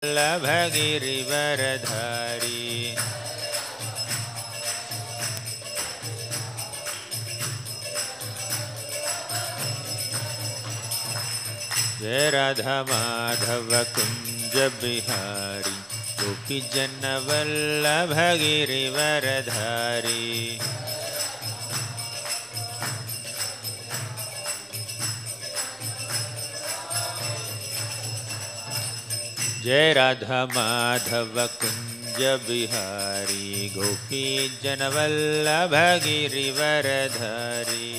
वल्लभगिरिवरधारी जय राधा माधव कुंज बिहारी गोपी जन वल्लभ गिरिवरधारी जय राधा माधव कुंज बिहारी गोपी जन वल्लभ गिरिवरधारी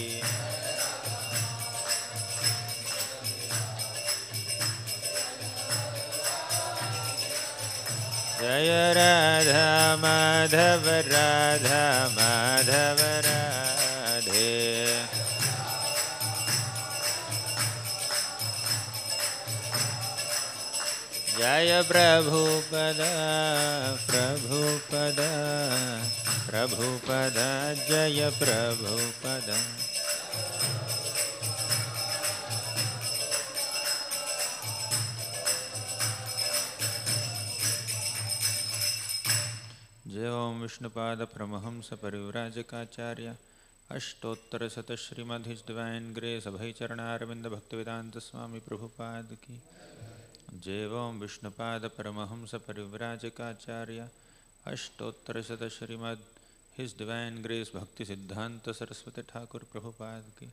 जय राधा माधव राधा माधव राधे जय प्रभुपदा प्रभुपदा प्रभुपदा जय प्रभुपदा जय ओम विष्णुपाद परमहंस परिव्राजकाचार्य अष्टोत्तर शत श्रीमद् हिज डिवाइन ग्रेस अभय चरणारविंद भक्तिवेदांत स्वामी प्रभुपाद की जय ओम विष्णुपाद परमहंस परिव्राजकाचार्य अष्टोत्तर शत श्रीमद् हिज डिवाइन ग्रेस भक्ति सिद्धांत सरस्वती ठाकुर प्रभुपाद की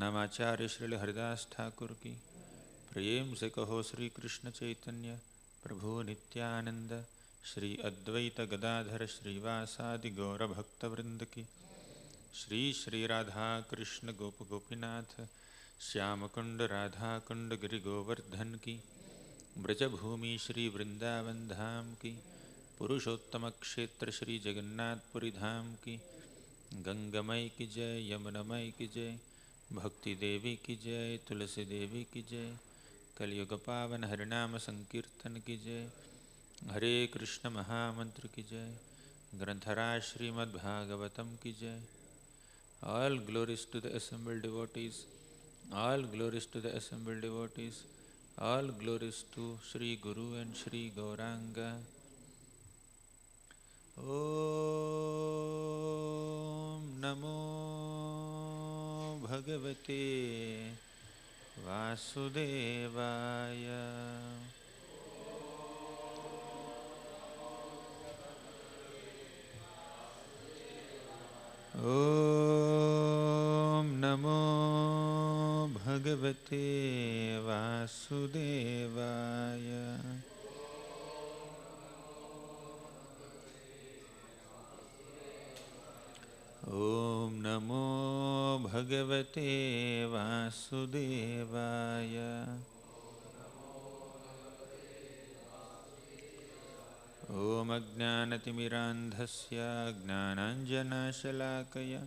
नामाचार्य श्री हरिदास ठाकुर की प्रेम से कहो श्री कृष्ण चैतन्य प्रभु नित्यानंद श्री अद्वैत गदाधर श्रीवासादि गौर भक्तवृंद की श्री श्री राधा कृष्ण गोप गोपीनाथ श्यामकुंड राधा कुंड गिरि गोवर्धन की ब्रजभूमि श्री वृंदावन धाम की पुरुषोत्तम क्षेत्र श्री जगन्नाथपुरी धाम की गंगामय की जय यमुनामय की जय भक्ति देवी की जय तुलसी देवी की जय कलयुग पावन हरिनाम संकीर्तन की जय हरे कृष्ण महामंत्र की जय ग्रंथराज श्रीमद्भागवतम की जय All glories to the assembled devotees, all glories to the assembled devotees, all glories to Shri Guru and Shri Gauranga. Om Namo Bhagavate Vasudevaya. Om Namo Bhagavate Vasudevaya. Om Namo Bhagavate Vasudevaya. Om Ajnanatimirandhasya Jnananjanashalakaya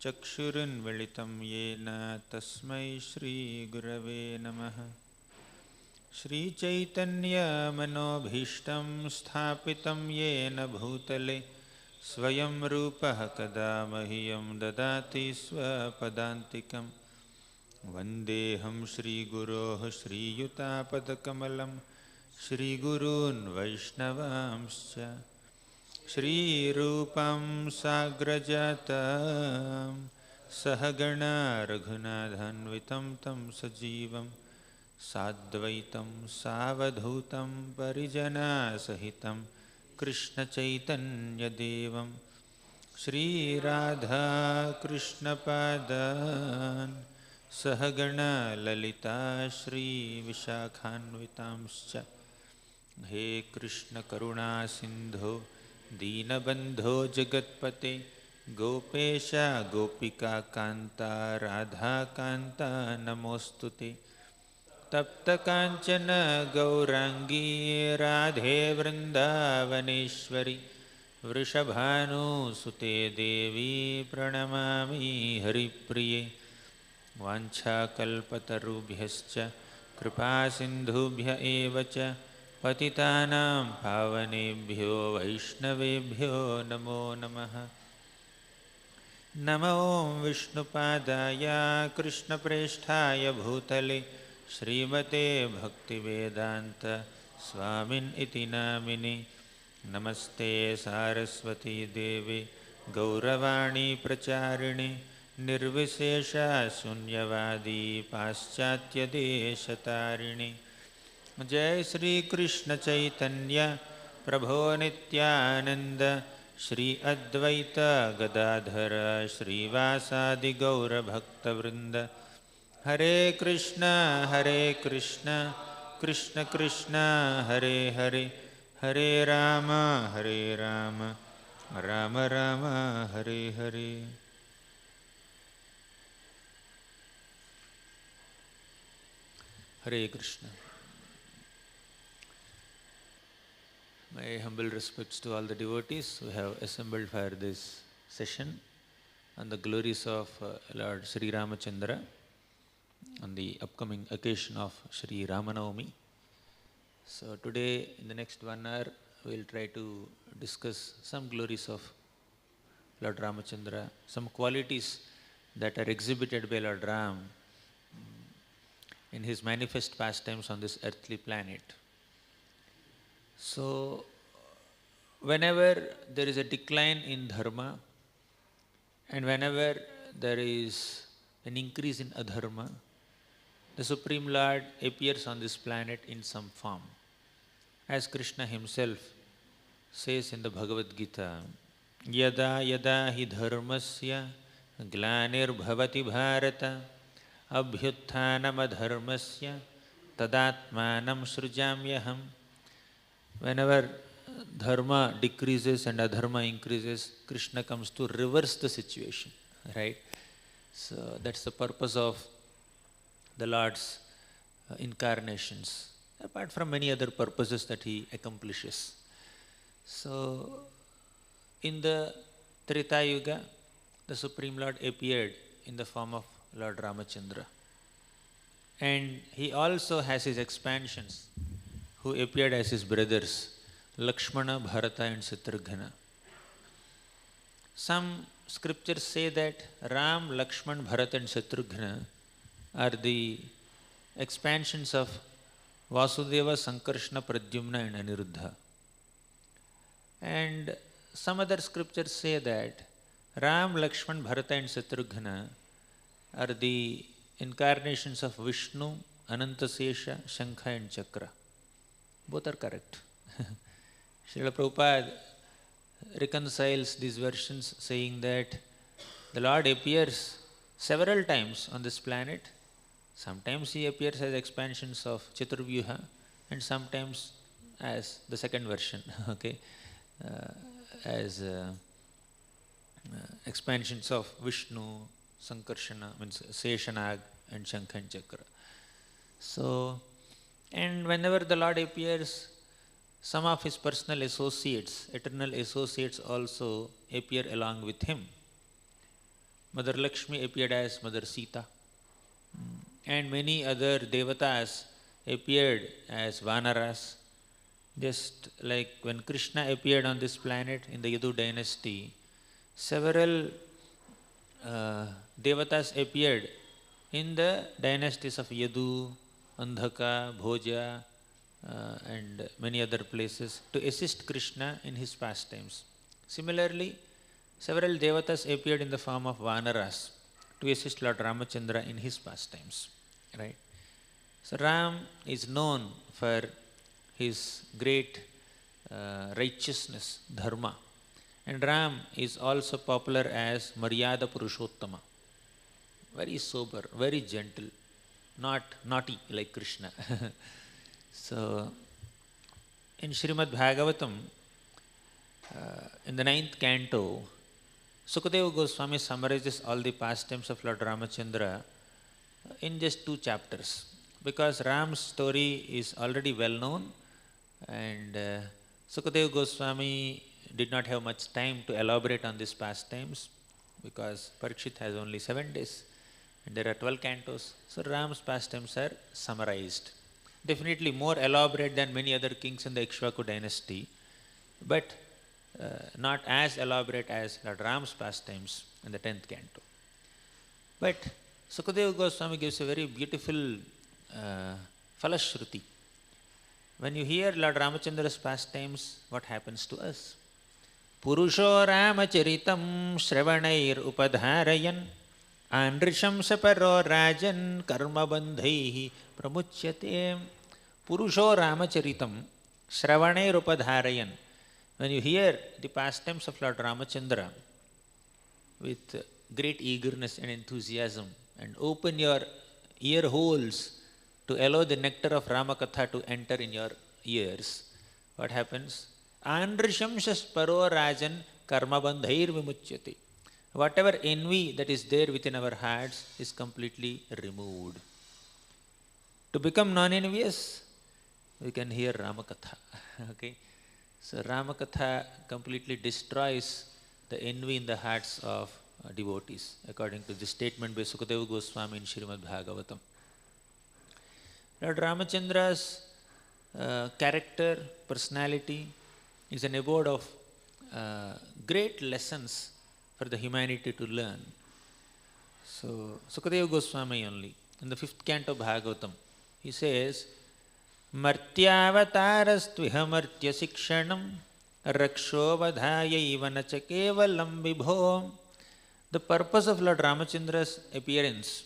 Chakshurunvalitam Yena Tasmai Shri Gurave Namaha. Shri Chaitanya Manobhishtam Sthapitam Yena Bhutale Swayam Rupaha Kada Mahyam Dadati Swapadantikam Vandeham Shri Guroh Shri Yutapadakamalam Shri Gurun Vaishnavamscha Shri Rupam Sagrajatam Sahagana Raghunadhanvitam Tam Sajivam Sadvaitam Savadhutam Parijana Sahitam Krishna Chaitanya Devam Shri Radha Krishna Padan Sahagana Lalita Shri Vishakhanvitamscha He Krishna Karuna Sindho Deenabandho Jagatpate Gopesha Gopika Kanta Radha Kanta Namostute Tapta Kanchana Gaurangi Radhe Vrindavaneshwari Vrishabhanu Sute Devi Pranamami Haripriye Vancha Kalpatarubhyascha Kripa Sindhubhya Evacha Patitanam Pavanebhyo Vaishnavebhyo Namo Namaha. Namo Vishnupadaya Krishna Presthaya Bhutale Srimate Bhaktivedanta स्वामिन् इति नामिनि नमस्ते सारस्वती देवे गौरवाणी प्रचारिणे निर्विशेषा शून्यवादी पाश्चात्यदेशतारिणे जय श्री कृष्ण चैतन्य प्रभो नित्यानंद श्री अद्वैत गदाधर श्रीवासादि गौर भक्तवृंद हरे Krishna Krishna Krishna Hare Hare Hare Ram Ram Ram Hare Hare. Hare Krishna. My humble respects to all the devotees who have assembled for this session on the glories of Lord Sri Ramachandra on the upcoming occasion of Sri Ramanavami. So today, in the next 1 hour, we will try to discuss some glories of Lord Ramachandra, some qualities that are exhibited by Lord Ram in his manifest pastimes on this earthly planet. So, whenever there is a decline in dharma and whenever there is an increase in adharma, the Supreme Lord appears on this planet in some form. As Krishna himself says in the Bhagavad Gita, Yada yada hi dharmasya glanir bhavati bharata abhyutthanam adharmasya tadatmanam srujamyaham. Whenever dharma decreases and adharma increases, Krishna comes to reverse the situation, right? So that's the purpose of the Lord's incarnations, apart from many other purposes that he accomplishes. So, in the Treta Yuga, the Supreme Lord appeared in the form of Lord Ramachandra. And he also has his expansions, who appeared as his brothers, Lakshmana, Bharata and Shatrugna. Some scriptures say that Ram, Lakshman, Bharata and Shatrugna are the expansions of Vasudeva, Sankarshana, Pradyumna and Aniruddha. And some other scriptures say that Ram, Lakshman, Bharata and Shatrugna are the incarnations of Vishnu, Anantasesha, Shankha and Chakra. Both are correct. Srila Prabhupada reconciles these versions saying that the Lord appears several times on this planet. Sometimes he appears as expansions of Chaturvyuha and sometimes as the second version, okay, as expansions of Vishnu, Sankarshana, means Seshanag and Shankha and Chakra. So, and whenever the Lord appears, some of his personal associates, eternal associates also appear along with him. Mother Lakshmi appeared as Mother Sita. And many other devatas appeared as Vanaras. Just like when Krishna appeared on this planet in the Yadu dynasty, several devatas appeared in the dynasties of Yadu, Andhaka, Bhoja and many other places to assist Krishna in his pastimes. Similarly, several devatas appeared in the form of Vanaras to assist Lord Ramachandra in his pastimes. Right? So Ram is known for his great righteousness, dharma. And Ram is also popular as Maryada Purushottama. Very sober, very gentle, not naughty like Krishna. So, in Srimad Bhagavatam, in the 9th canto, Sukadeva Goswami summarizes all the pastimes of Lord Ramachandra in just 2 chapters, because Ram's story is already well known and Sukadeva Goswami did not have much time to elaborate on these pastimes because Parikshit has only 7 days and there are 12 cantos. So Ram's pastimes are summarized. Definitely more elaborate than many other kings in the Ikshvaku dynasty, but not as elaborate as Lord Ram's pastimes in the 10th canto. But Sukadeva Goswami gives a very beautiful Falashruti. When you hear Lord Ramachandra's pastimes, what happens to us? Purusho Ramacharitam Shravanair Upadharayan Andrishamsa Paro Rajan Karma Bandhaihi Pramuchyate. Purusho Ramacharitam Shravanair Upadharayan. When you hear the pastimes of Lord Ramachandra with great eagerness and enthusiasm and open your ear holes to allow the nectar of Rama Katha to enter in your ears, what happens? Andrishamsas paro rajan karma bandhair vimuchyate. Whatever envy that is there within our hearts is completely removed. To become non-envious, we can hear Rama Katha. Okay? So Rama Katha completely destroys the envy in the hearts of devotees, according to the statement by Sukadeva Goswami in Srimad Bhagavatam. Lord Ramachandra's character, personality is an abode of great lessons for the humanity to learn. So, Sukadeva Goswami only, in the 5th canto of Bhagavatam, he says, Martyavatarastviha martya sikshanam raksho vadhayaiva nacha kevalam vibho. The purpose of Lord Ramachandra's appearance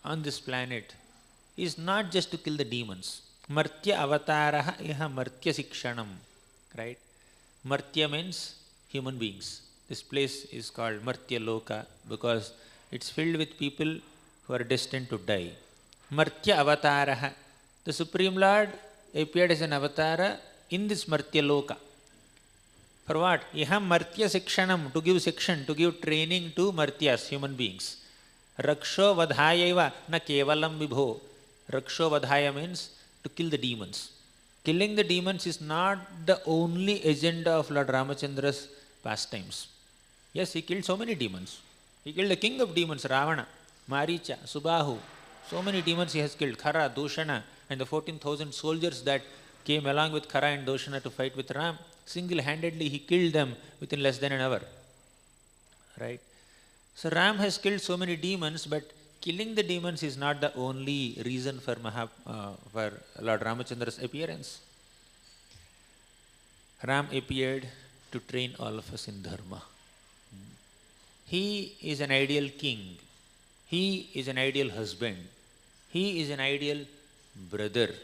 on this planet is not just to kill the demons. Martya avataraha iha martya sikshanam. Right? Martya means human beings. This place is called Martya Loka because it's filled with people who are destined to die. Martya avataraha. The Supreme Lord appeared as an avatara in this Martya Loka. For what? Iha Martya Sikshanam, to give section, to give training to Martyas, human beings. Raksho vadhayaiva na kevalam vibho. Raksho vadhaya means to kill the demons. Killing the demons is not the only agenda of Lord Ramachandra's pastimes. Yes, he killed so many demons. He killed the king of demons, Ravana, Maricha, Subahu. So many demons he has killed, Khara, Doshana, and the 14,000 soldiers that came along with Khara and Doshana to fight with Ram. Single-handedly he killed them within less than an hour. Right? So Ram has killed so many demons, but killing the demons is not the only reason for Lord Ramachandra's appearance. Ram appeared to train all of us in dharma. He is an ideal king. He is an ideal husband. He is an ideal brother.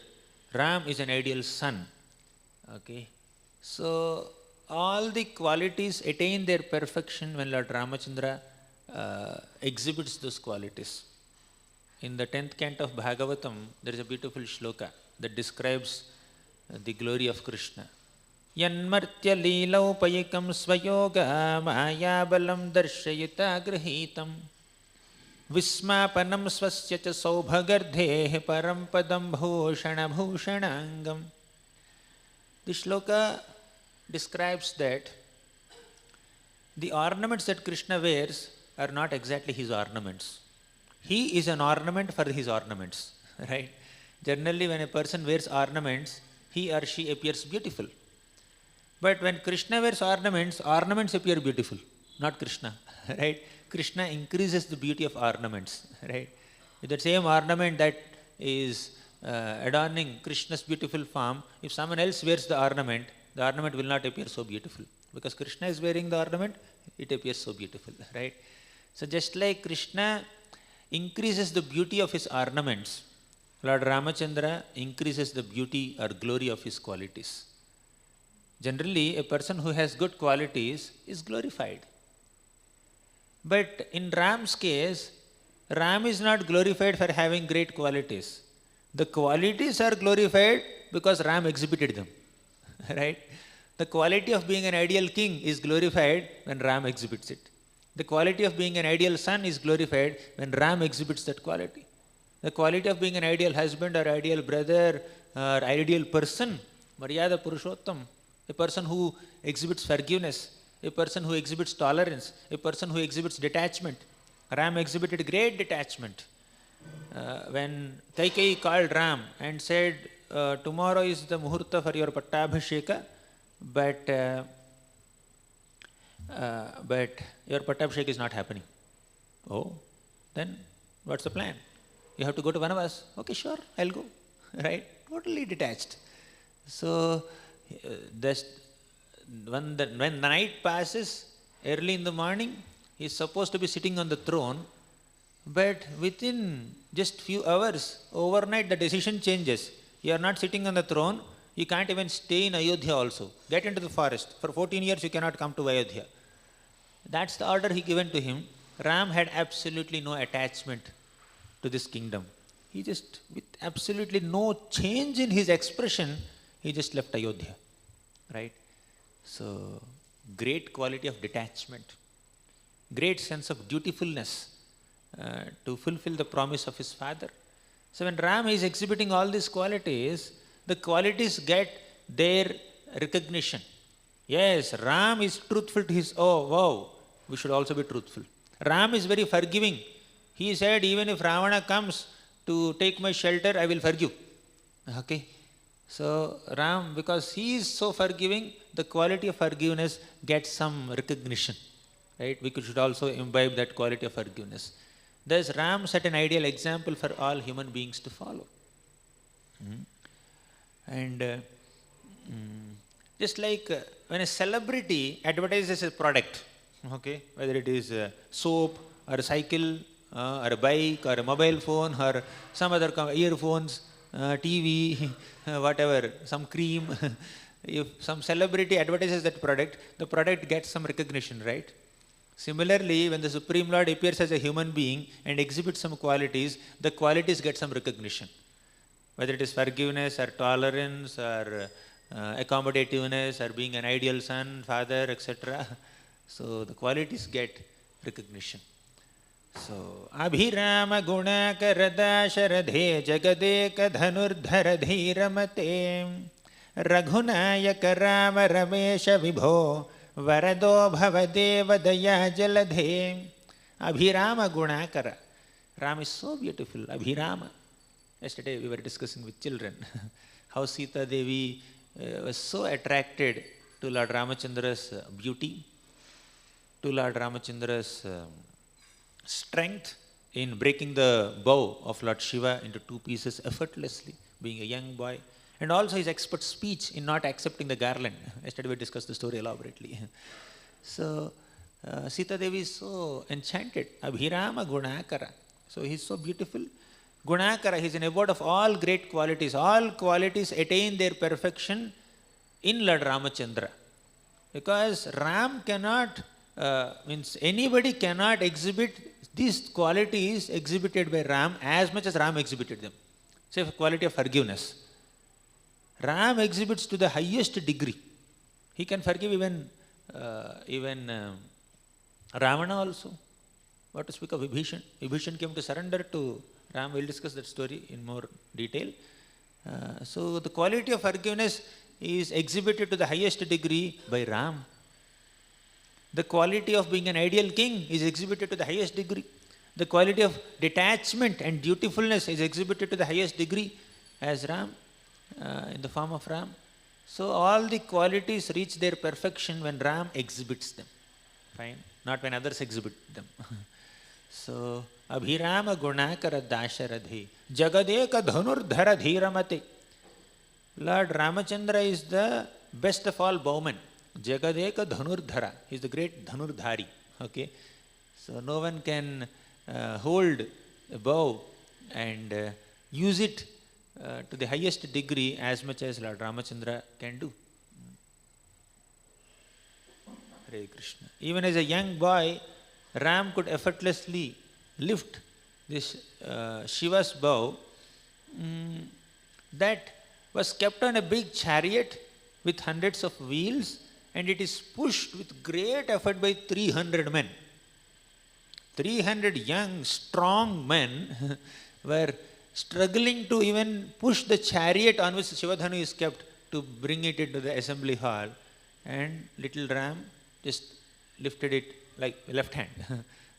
Ram is an ideal son. Okay. So all the qualities attain their perfection when Lord Ramachandra exhibits those qualities. In the 10th canto of Bhagavatam, there is a beautiful shloka that describes the glory of Krishna. Yanmartya leelau payikam svayoga mayabalam darshayita grahitam vismapanam swasya cha saubhagardhe parampadam bhushana bhushanangam. The shloka describes that the ornaments that Krishna wears are not exactly his ornaments. He is an ornament for his ornaments, right? Generally, when a person wears ornaments, he or she appears beautiful. But when Krishna wears ornaments, ornaments appear beautiful, not Krishna, right? Krishna increases the beauty of ornaments, right? With that same ornament that is adorning Krishna's beautiful form, if someone else wears the ornament will not appear so beautiful. Because Krishna is wearing the ornament, it appears so beautiful, right? So just like Krishna increases the beauty of his ornaments, Lord Ramachandra increases the beauty or glory of his qualities. Generally, a person who has good qualities is glorified. But in Ram's case, Ram is not glorified for having great qualities. The qualities are glorified because Ram exhibited them, right? The quality of being an ideal king is glorified when Ram exhibits it. The quality of being an ideal son is glorified when Ram exhibits that quality. The quality of being an ideal husband or ideal brother or ideal person, Maryada Purushottam, a person who exhibits forgiveness, a person who exhibits tolerance, a person who exhibits detachment. Ram exhibited great detachment. When Kaikeyi called Ram and said, tomorrow is the muhurta for your Pattabhisheka, but your Pattabhisheka is not happening. Oh, then what's the plan? You have to go to Vanavas. Okay, sure, I'll go. Right? Totally detached. So, that's when the night passes, early in the morning, he is supposed to be sitting on the throne, but within just few hours, overnight, the decision changes. You are not sitting on the throne, you can't even stay in Ayodhya also. Get into the forest. For 14 years, you cannot come to Ayodhya. That's the order he given to him. Ram had absolutely no attachment to this kingdom. He just, with absolutely no change in his expression, he just left Ayodhya, right? So, great quality of detachment, great sense of dutifulness to fulfill the promise of his father. So, when Ram is exhibiting all these qualities, the qualities get their recognition. Yes, Ram is truthful to his, oh wow, we should also be truthful. Ram is very forgiving. He said, even if Ravana comes to take my shelter, I will forgive. Okay. So Ram, because he is so forgiving, the quality of forgiveness gets some recognition. Right? We should also imbibe that quality of forgiveness. Thus Ram set an ideal example for all human beings to follow. And just like when a celebrity advertises a product, okay, whether it is soap or a cycle or a bike or a mobile phone or some other earphones, TV, whatever, some cream, if some celebrity advertises that product, the product gets some recognition, right? Similarly, when the Supreme Lord appears as a human being and exhibits some qualities, the qualities get some recognition. Whether it is forgiveness or tolerance or accommodativeness or being an ideal son, father, etc. So the qualities get recognition. So, Abhirama Gunakara Dasharadhe Jagadeka Dhanurdhara Dhiramate Raghunayaka Rama Ramesha Vibho Varado Bhavadeva Daya Jaladhe. Abhirama Gunakara. Ram is so beautiful, Abhirama. Yesterday we were discussing with children how Sita Devi was so attracted to Lord Ramachandra's beauty, to Lord Ramachandra's strength in breaking the bow of Lord Shiva into two pieces effortlessly, being a young boy, and also his expert speech in not accepting the garland. Yesterday we discussed the story elaborately. So, Sita Devi is so enchanted. Abhirama Gunakara. So, he is so beautiful. Gunakara, he is an abode of all great qualities. All qualities attain their perfection in Lord Ramachandra. Because Ram cannot, means anybody cannot exhibit these qualities exhibited by Ram as much as Ram exhibited them. Say, quality of forgiveness. Ram exhibits to the highest degree. He can forgive even Ravana also. What to speak of Vibhishan? Vibhishan came to surrender to Ram. We'll discuss that story in more detail. So the quality of forgiveness is exhibited to the highest degree by Ram. The quality of being an ideal king is exhibited to the highest degree. The quality of detachment and dutifulness is exhibited to the highest degree as Ram, in the form of Ram. So all the qualities reach their perfection when Ram exhibits them. Fine? Not when others exhibit them. So, Abhirama Gunakara Dasharadhi Jagadeka Dhanurdhara Dhiramate. Lord Ramachandra is the best of all bowmen. Jagadeka Dhanurdhara. He is the great Dhanurdhari. Okay? So, no one can hold a bow and use it to the highest degree as much as Lord Ramachandra can do. Hare Krishna. Even as a young boy, Ram could effortlessly lift this Shiva's bow that was kept on a big chariot with hundreds of wheels, and it is pushed with great effort by 300 men. 300 young, strong men were struggling to even push the chariot on which Shivadhanu is kept to bring it into the assembly hall, and little Ram just lifted it like left hand,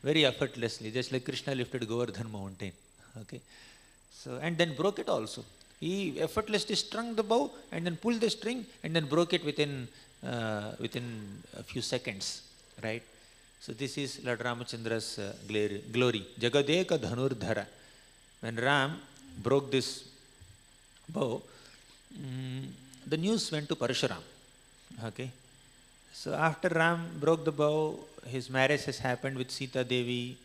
very effortlessly, just like Krishna lifted Govardhan mountain. Okay, so and then broke it also. He effortlessly strung the bow and then pulled the string and then broke it within a few seconds, right? So this is Lord Ramachandra's glory. Jagadeka Dhanurdhara. When Ram broke this bow, the news went to Parshuram. Okay. So after Ram broke the bow, his marriage has happened with Sita Devi,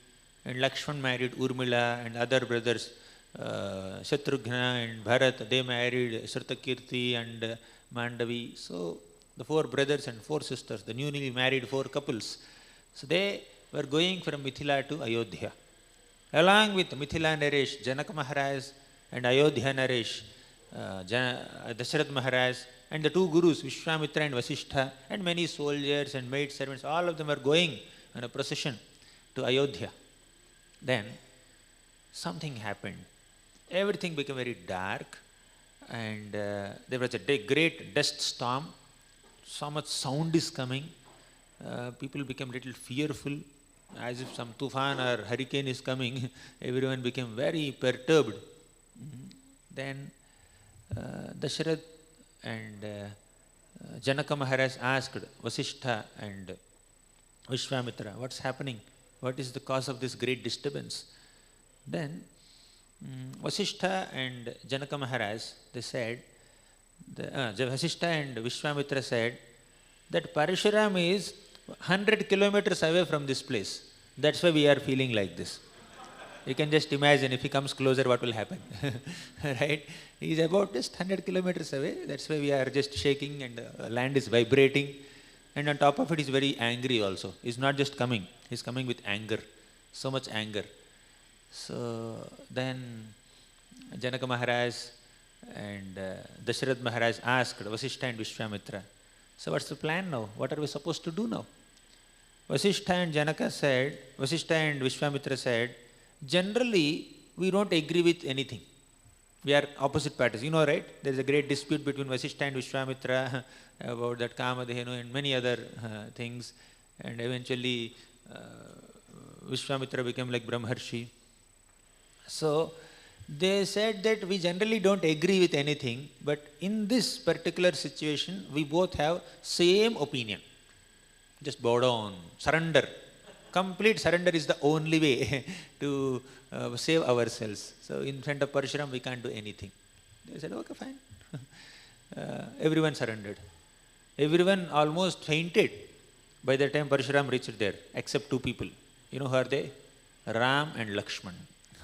and Lakshman married Urmila, and other brothers, Shatrughna and Bharat, they married Shrutakirti and Mandavi. So the 4 brothers and 4 sisters, the newly married 4 couples, so they were going from Mithila to Ayodhya. Along with Mithila Naresh, Janaka Maharaj, and Ayodhya Naresh, Dasharath Maharaj, and the 2 gurus, Vishwamitra and Vasishtha, and many soldiers and maid servants, all of them were going on a procession to Ayodhya. Then something happened. Everything became very dark, and there was a great dust storm. So much sound is coming. People became little fearful, as if some tufan or hurricane is coming. Everyone became very perturbed. Then Dasharath and Janaka Maharaj asked Vasishtha and Vishwamitra, what's happening? What is the cause of this great disturbance? Then Vasishtha and Janaka Maharaj, they said, Vasishtha and Vishwamitra said that Parshuram is 100 kilometers away from this place. That's why we are feeling like this. You can just imagine if he comes closer, what will happen. Right? He is about just 100 kilometers away. That's why we are just shaking and land is vibrating. And on top of it, he is very angry also. He is not just coming. He is coming with anger. So much anger. So then Janaka Maharaj and Dasharath Maharaj asked Vasishtha and Vishwamitra, so what's the plan now? What are we supposed to do now? Vasishtha and Vishwamitra said, generally, we don't agree with anything. We are opposite parties. You know, right? There is a great dispute between Vasishtha and Vishwamitra about that Kamadhenu and many other things. And eventually, Vishwamitra became like Brahmarshi. So, they said that we generally don't agree with anything, but in this particular situation, we both have same opinion. Just bow down, surrender. Complete surrender is the only way to save ourselves. So in front of Parshuram, we can't do anything. They said, okay, fine. Everyone surrendered. Everyone almost fainted by the time Parshuram reached there, except 2 people. You know who are they? Ram and Lakshman.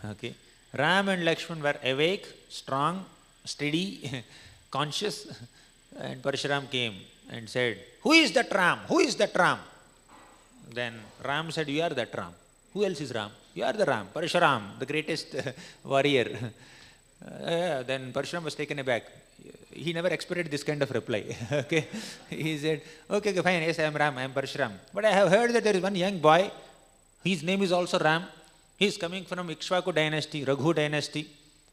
Okay. Ram and Lakshman were awake, strong, steady, conscious, and Parshuram came and said, who is that Ram? Who is that Ram? Then Ram said, you are that Ram. Who else is Ram? You are the Ram, Parshuram, the greatest warrior. Then Parshuram was taken aback. He never expected this kind of reply. Okay. He said, okay, fine, yes, I am Ram, I am Parshuram. But I have heard that there is one young boy, his name is also Ram. He is coming from Ikshvaku dynasty, Raghu dynasty.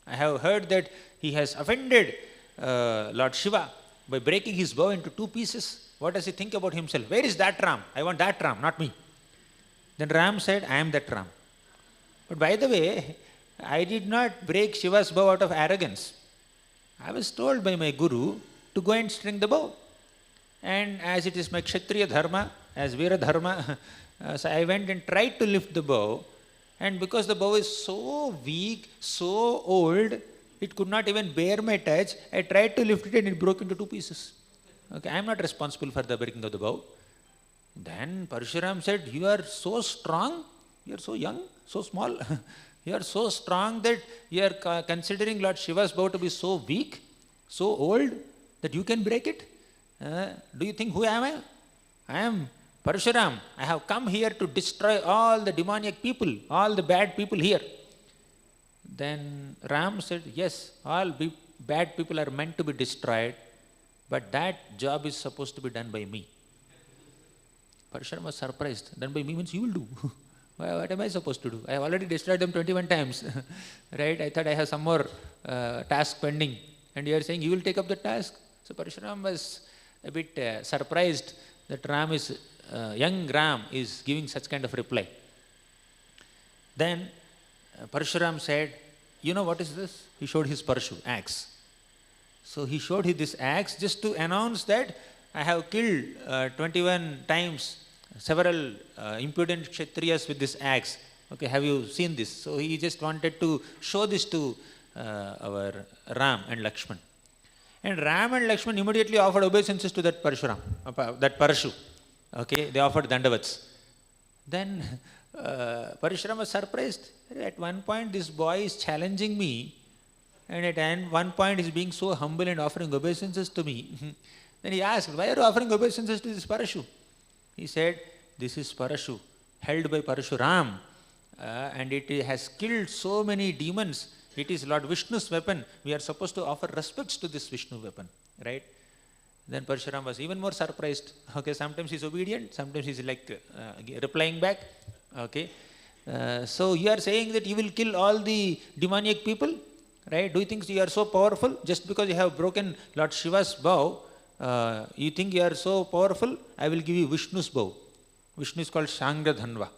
I have heard that he has offended Lord Shiva by breaking his bow into 2 pieces. What does he think about himself? Where is that Ram? I want that Ram, not me. Then Ram said, I am that Ram. But by the way, I did not break Shiva's bow out of arrogance. I was told by my guru to go and string the bow. And as it is my Kshatriya dharma, as Veera dharma, so I went and tried to lift the bow. And because the bow is so weak, so old, it could not even bear my touch, I tried to lift it and it broke into 2 pieces. Okay, I am not responsible for the breaking of the bow. Then Parshuram said, you are so strong, you are so young, so small. You are so strong that you are considering Lord Shiva's bow to be so weak, so old, that you can break it. Do you think who am I? I am Parshuram. I have come here to destroy all the demoniac people, all the bad people here. Then Ram said, yes, all bad people are meant to be destroyed, but that job is supposed to be done by me. Parshuram was surprised. Done by me means you will do. What am I supposed to do? I have already destroyed them 21 times. Right? I thought I have some more task pending. And you are saying you will take up the task. So Parshuram was a bit surprised that young Ram is giving such kind of reply. Then Parshuram said, you know what is this? He showed his Parshu, axe. So he showed this axe just to announce that I have killed 21 times several impudent Kshatriyas with this axe. Okay, have you seen this? So he just wanted to show this to our Ram and Lakshman. And Ram and Lakshman immediately offered obeisances to that Parshuram, that Parashu. Okay, they offered dandavats. Then Parshuram was surprised. At one point this boy is challenging me, and at one point he is being so humble and offering obeisances to me. Then he asked, why are you offering obeisances to this Parashu? He said, this is Parashu, held by Parshuram, and it has killed so many demons. It is Lord Vishnu's weapon. We are supposed to offer respects to this Vishnu weapon, right? Then Parshuram was even more surprised. Okay, sometimes he's obedient, sometimes he's like replying back. Okay, so you are saying that you will kill all the demoniac people, right? Do you think you are so powerful just because you have broken Lord Shiva's bow? You think you are so powerful? I will give you Vishnu's bow. Vishnu is called Shanga Dhanva.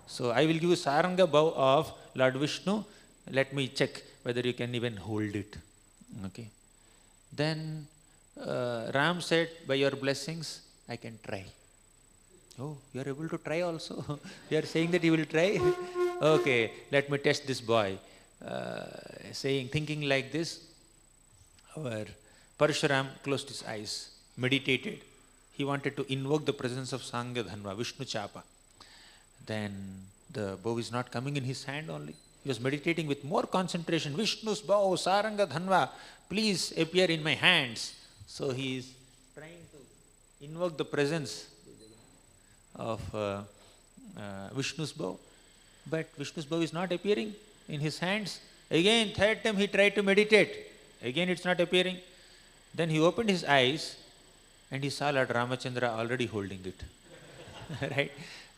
So I will give you Saranga bow of Lord Vishnu. Let me check whether you can even hold it. Okay. Then Ram said, by your blessings, I can try. Oh, you are able to try also? You are saying that you will try? Okay, let me test this boy. Thinking like this, our Parshuram closed his eyes, meditated. He wanted to invoke the presence of Sangha Dhanva, Vishnu Chapa. Then the bow is not coming in his hand only. He was meditating with more concentration. Vishnu's bow, Saranga Dhanva, please appear in my hands. So he is trying to invoke the presence of Vishnu's bow. But Vishnu's bow is not appearing in his hands. Again, third time he tried to meditate. Again it's not appearing. Then he opened his eyes and he saw Lord Ramachandra already holding it. Right?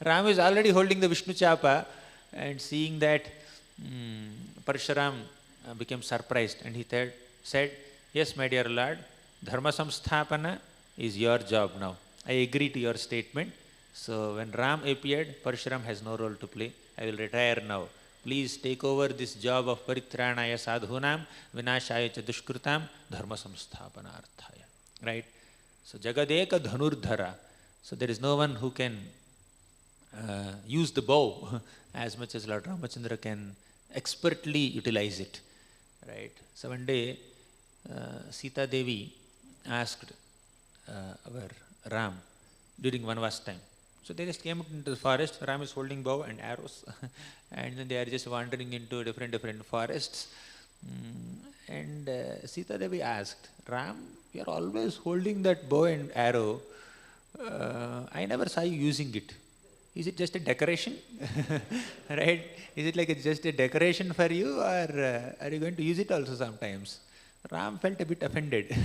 Ram is already holding the Vishnu Chapa, and seeing that, Parshuram became surprised, and he said, yes, my dear Lord, Dharma Samsthapana is your job now. I agree to your statement. So when Ram appeared, Parshuram has no role to play. I will retire now. Please take over this job of Paritranaya Sadhunam, Vinashaya cha Dushkrutam, Dharma Samsthapanarthaya. Right? So Jagadeka Dhanurdhara. So there is no one who can use the bow as much as Lord Ramachandra can expertly utilize it. Right? So one day, Sita Devi asked our Ram during Vanvas time. So they just came into the forest. Ram is holding bow and arrows, and then they are just wandering into different forests. And Sita Devi asked, Ram, you are always holding that bow and arrow. I never saw you using it. Is it just a decoration? Right? Is it like just a decoration for you, or are you going to use it also sometimes? Ram felt a bit offended.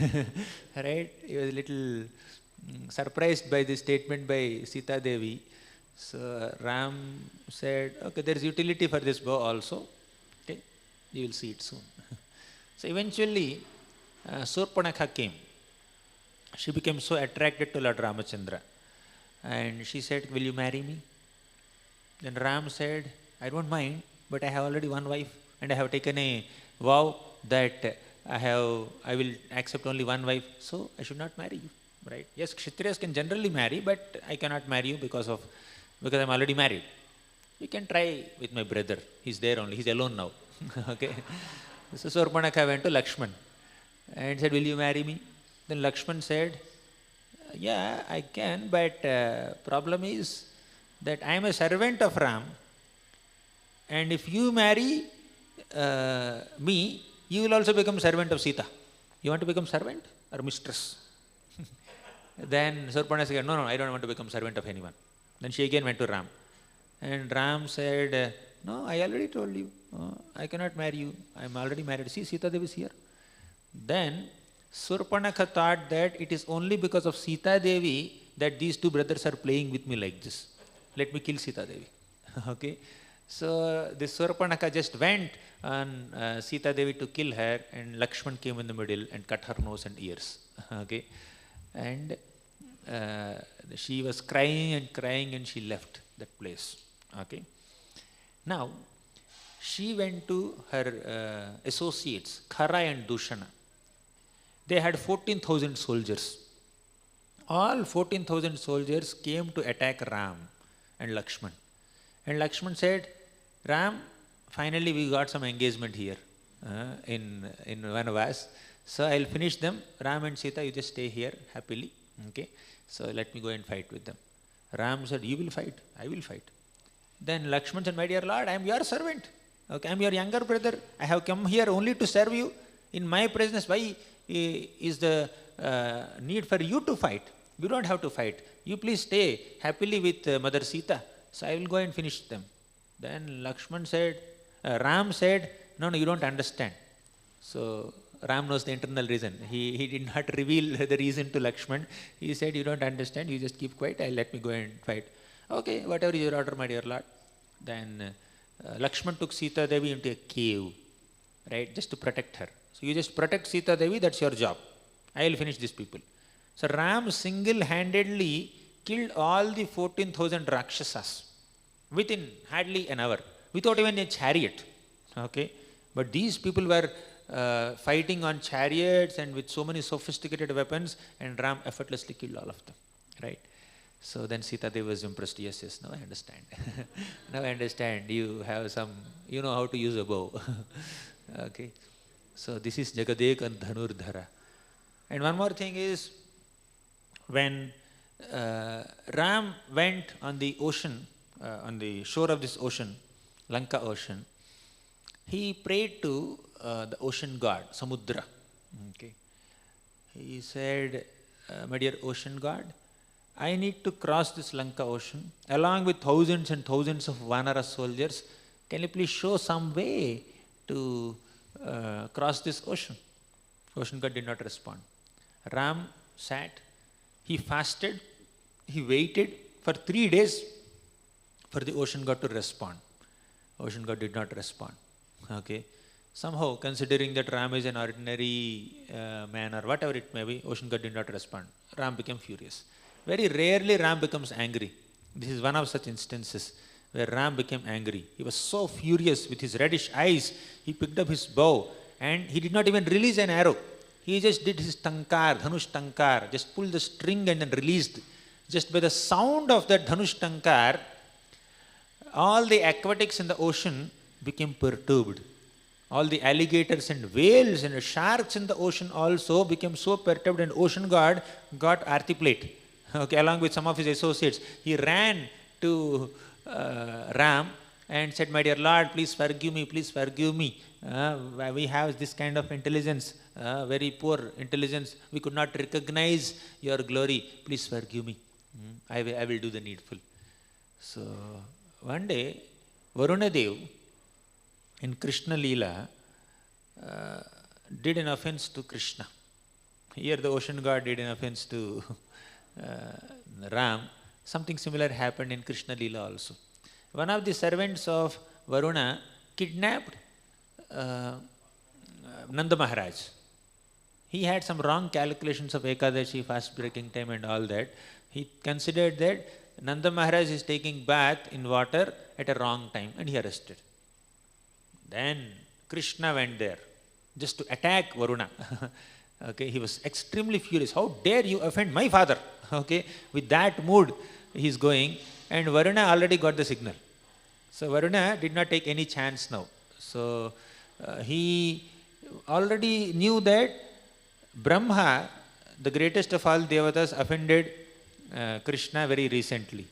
Right? He was a little surprised by this statement by Sita Devi. So Ram said, okay, there is utility for this bow also. Okay, you will see it soon. So eventually, Surpanakha came. She became so attracted to Lord Ramachandra. And she said, will you marry me? Then Ram said, I don't mind, but I have already one wife, and I have taken a vow that I will accept only one wife, so I should not marry you. Right? Yes, Kshatriyas can generally marry, but I cannot marry you because I am already married. You can try with my brother. He's there only. He's alone now. Okay. So Surpanakha went to Lakshman and said, will you marry me? Then Lakshman said, yeah, I can, but problem is that I am a servant of Ram, and if you marry me, you will also become servant of Sita. You want to become servant or mistress? Then Surpanakha said, no, I don't want to become servant of anyone. Then she again went to Ram. And Ram said, no, I already told you, I cannot marry you. I am already married. See, Sita Devi is here. Then Surpanakha thought that it is only because of Sita Devi that these two brothers are playing with me like this. Let me kill Sita Devi. Okay. So this Surpanakha just went on Sita Devi to kill her, and Lakshman came in the middle and cut her nose and ears. Okay. And she was crying and she left that place. Okay. Now, she went to her associates, Khara and Dushana. They had 14,000 soldiers. All 14,000 soldiers came to attack Ram and Lakshman. And Lakshman said, Ram, finally we got some engagement here in Vanvas. So I'll finish them. Ram and Sita, you just stay here happily. Okay. So let me go and fight with them. Ram said, you will fight, I will fight. Then Lakshman said, my dear Lord, I am your servant. Okay, I am your younger brother. I have come here only to serve you. In my presence, why is the need for you to fight? You don't have to fight. You please stay happily with Mother Sita. So I will go and finish them. Then Lakshman said, Ram said, no, you don't understand. So Ram knows the internal reason. He did not reveal the reason to Lakshman. He said, you don't understand, you just keep quiet, let me go and fight. Okay, whatever is your order, my dear Lord. Then Lakshman took Sita Devi into a cave, right, just to protect her. So you just protect Sita Devi, that's your job. I will finish these people. So Ram single-handedly killed all the 14,000 Rakshasas within hardly an hour, without even a chariot. Okay, but these people were fighting on chariots and with so many sophisticated weapons, and Ram effortlessly killed all of them, right? So then Sita Devi was impressed. Yes, now I understand. Now I understand. You have some, you know how to use a bow. Okay. So this is Jagadek and Dhanurdhara. And one more thing is, when Ram went on the ocean, on the shore of this ocean, Lanka ocean, he prayed to the ocean god, Samudra. Okay. He said, my dear ocean god, I need to cross this Lanka ocean along with thousands and thousands of Vanara soldiers. Can you please show some way to cross this ocean? Ocean god did not respond. Ram sat, he fasted, he waited for 3 days for the ocean god to respond. Ocean god did not respond. Okay. Somehow, considering that Ram is an ordinary man or whatever it may be, ocean god did not respond. Ram became furious. Very rarely Ram becomes angry. This is one of such instances where Ram became angry. He was so furious with his reddish eyes, he picked up his bow and he did not even release an arrow. He just did his tankar, dhanush tankar, just pulled the string and then released. Just by the sound of that dhanush tankar, all the aquatics in the ocean became perturbed. All the alligators and whales and sharks in the ocean also became so perturbed, and ocean god got arti plate. Okay, along with some of his associates. He ran to Ram and said, my dear Lord, please forgive me, please forgive me. We have this kind of intelligence, very poor intelligence. We could not recognize your glory. Please forgive me. I will do the needful. So, one day, Varuna Dev in Krishna Leela did an offense to Krishna. Here the ocean god did an offense to Ram. Something similar happened in Krishna Leela also. One of the servants of Varuna kidnapped Nanda Maharaj. He had some wrong calculations of Ekadashi, fast breaking time and all that. He considered that Nanda Maharaj is taking bath in water at a wrong time and he arrested. Then Krishna went there just to attack Varuna. Okay, he was extremely furious. How dare you offend my father? Okay, with that mood he is going, and Varuna already got the signal. So Varuna did not take any chance now. So he already knew that Brahma, the greatest of all devatas, offended Krishna very recently.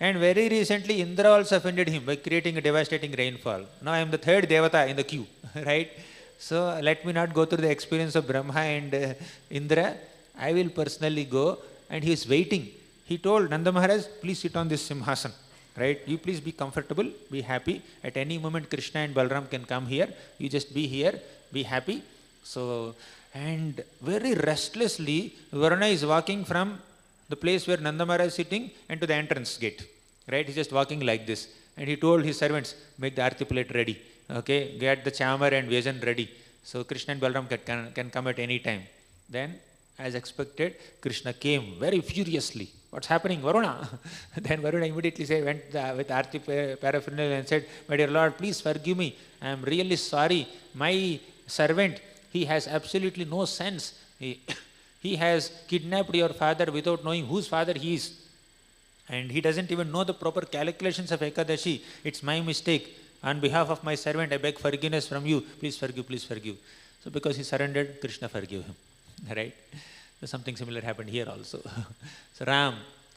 And very recently Indra also offended him by creating a devastating rainfall. Now I am the third devata in the queue, right? So let me not go through the experience of Brahma and Indra. I will personally go, and he is waiting. He told Nanda Maharaj, please sit on this Simhasan, right? You please be comfortable, be happy. At any moment Krishna and Balram can come here. You just be here, be happy. So, and very restlessly, Varuna is walking from the place where Nanda Maharaj is sitting and to the entrance gate, right? He's just walking like this. And he told his servants, make the arti plate ready. Okay, get the chamar and Vyajan ready. So Krishna and Balram can come at any time. Then, as expected, Krishna came very furiously. What's happening, Varuna? Then Varuna immediately went with arti paraphernalia and said, my dear Lord, please forgive me. I am really sorry. My servant, he has absolutely no sense. He has kidnapped your father without knowing whose father he is. And he doesn't even know the proper calculations of Ekadashi. It's my mistake. On behalf of my servant, I beg forgiveness from you. Please forgive, please forgive. So because he surrendered, Krishna forgave him, right? So something similar happened here also. So Ram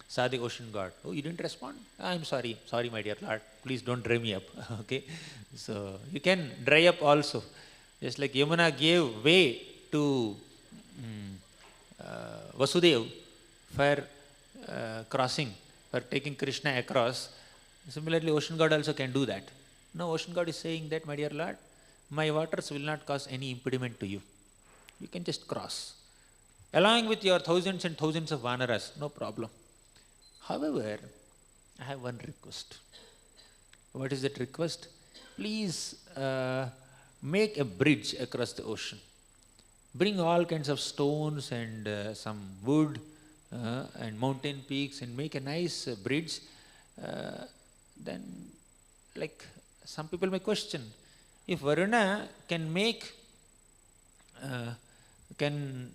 saw the ocean god. Oh, you didn't respond? I'm sorry. Sorry, my dear Lord. Please don't dry me up. Okay? So you can dry up also. Just like Yamuna gave way to Vasudev for crossing, for taking Krishna across. Similarly, ocean god also can do that. No, ocean god is saying that, my dear Lord, my waters will not cause any impediment to you. You can just cross. Along with your thousands and thousands of vanaras, no problem. However, I have one request. What is that request? Please make a bridge across the ocean. Bring all kinds of stones and some wood and mountain peaks and make a nice bridge. Then, like some people may question, if Varuna can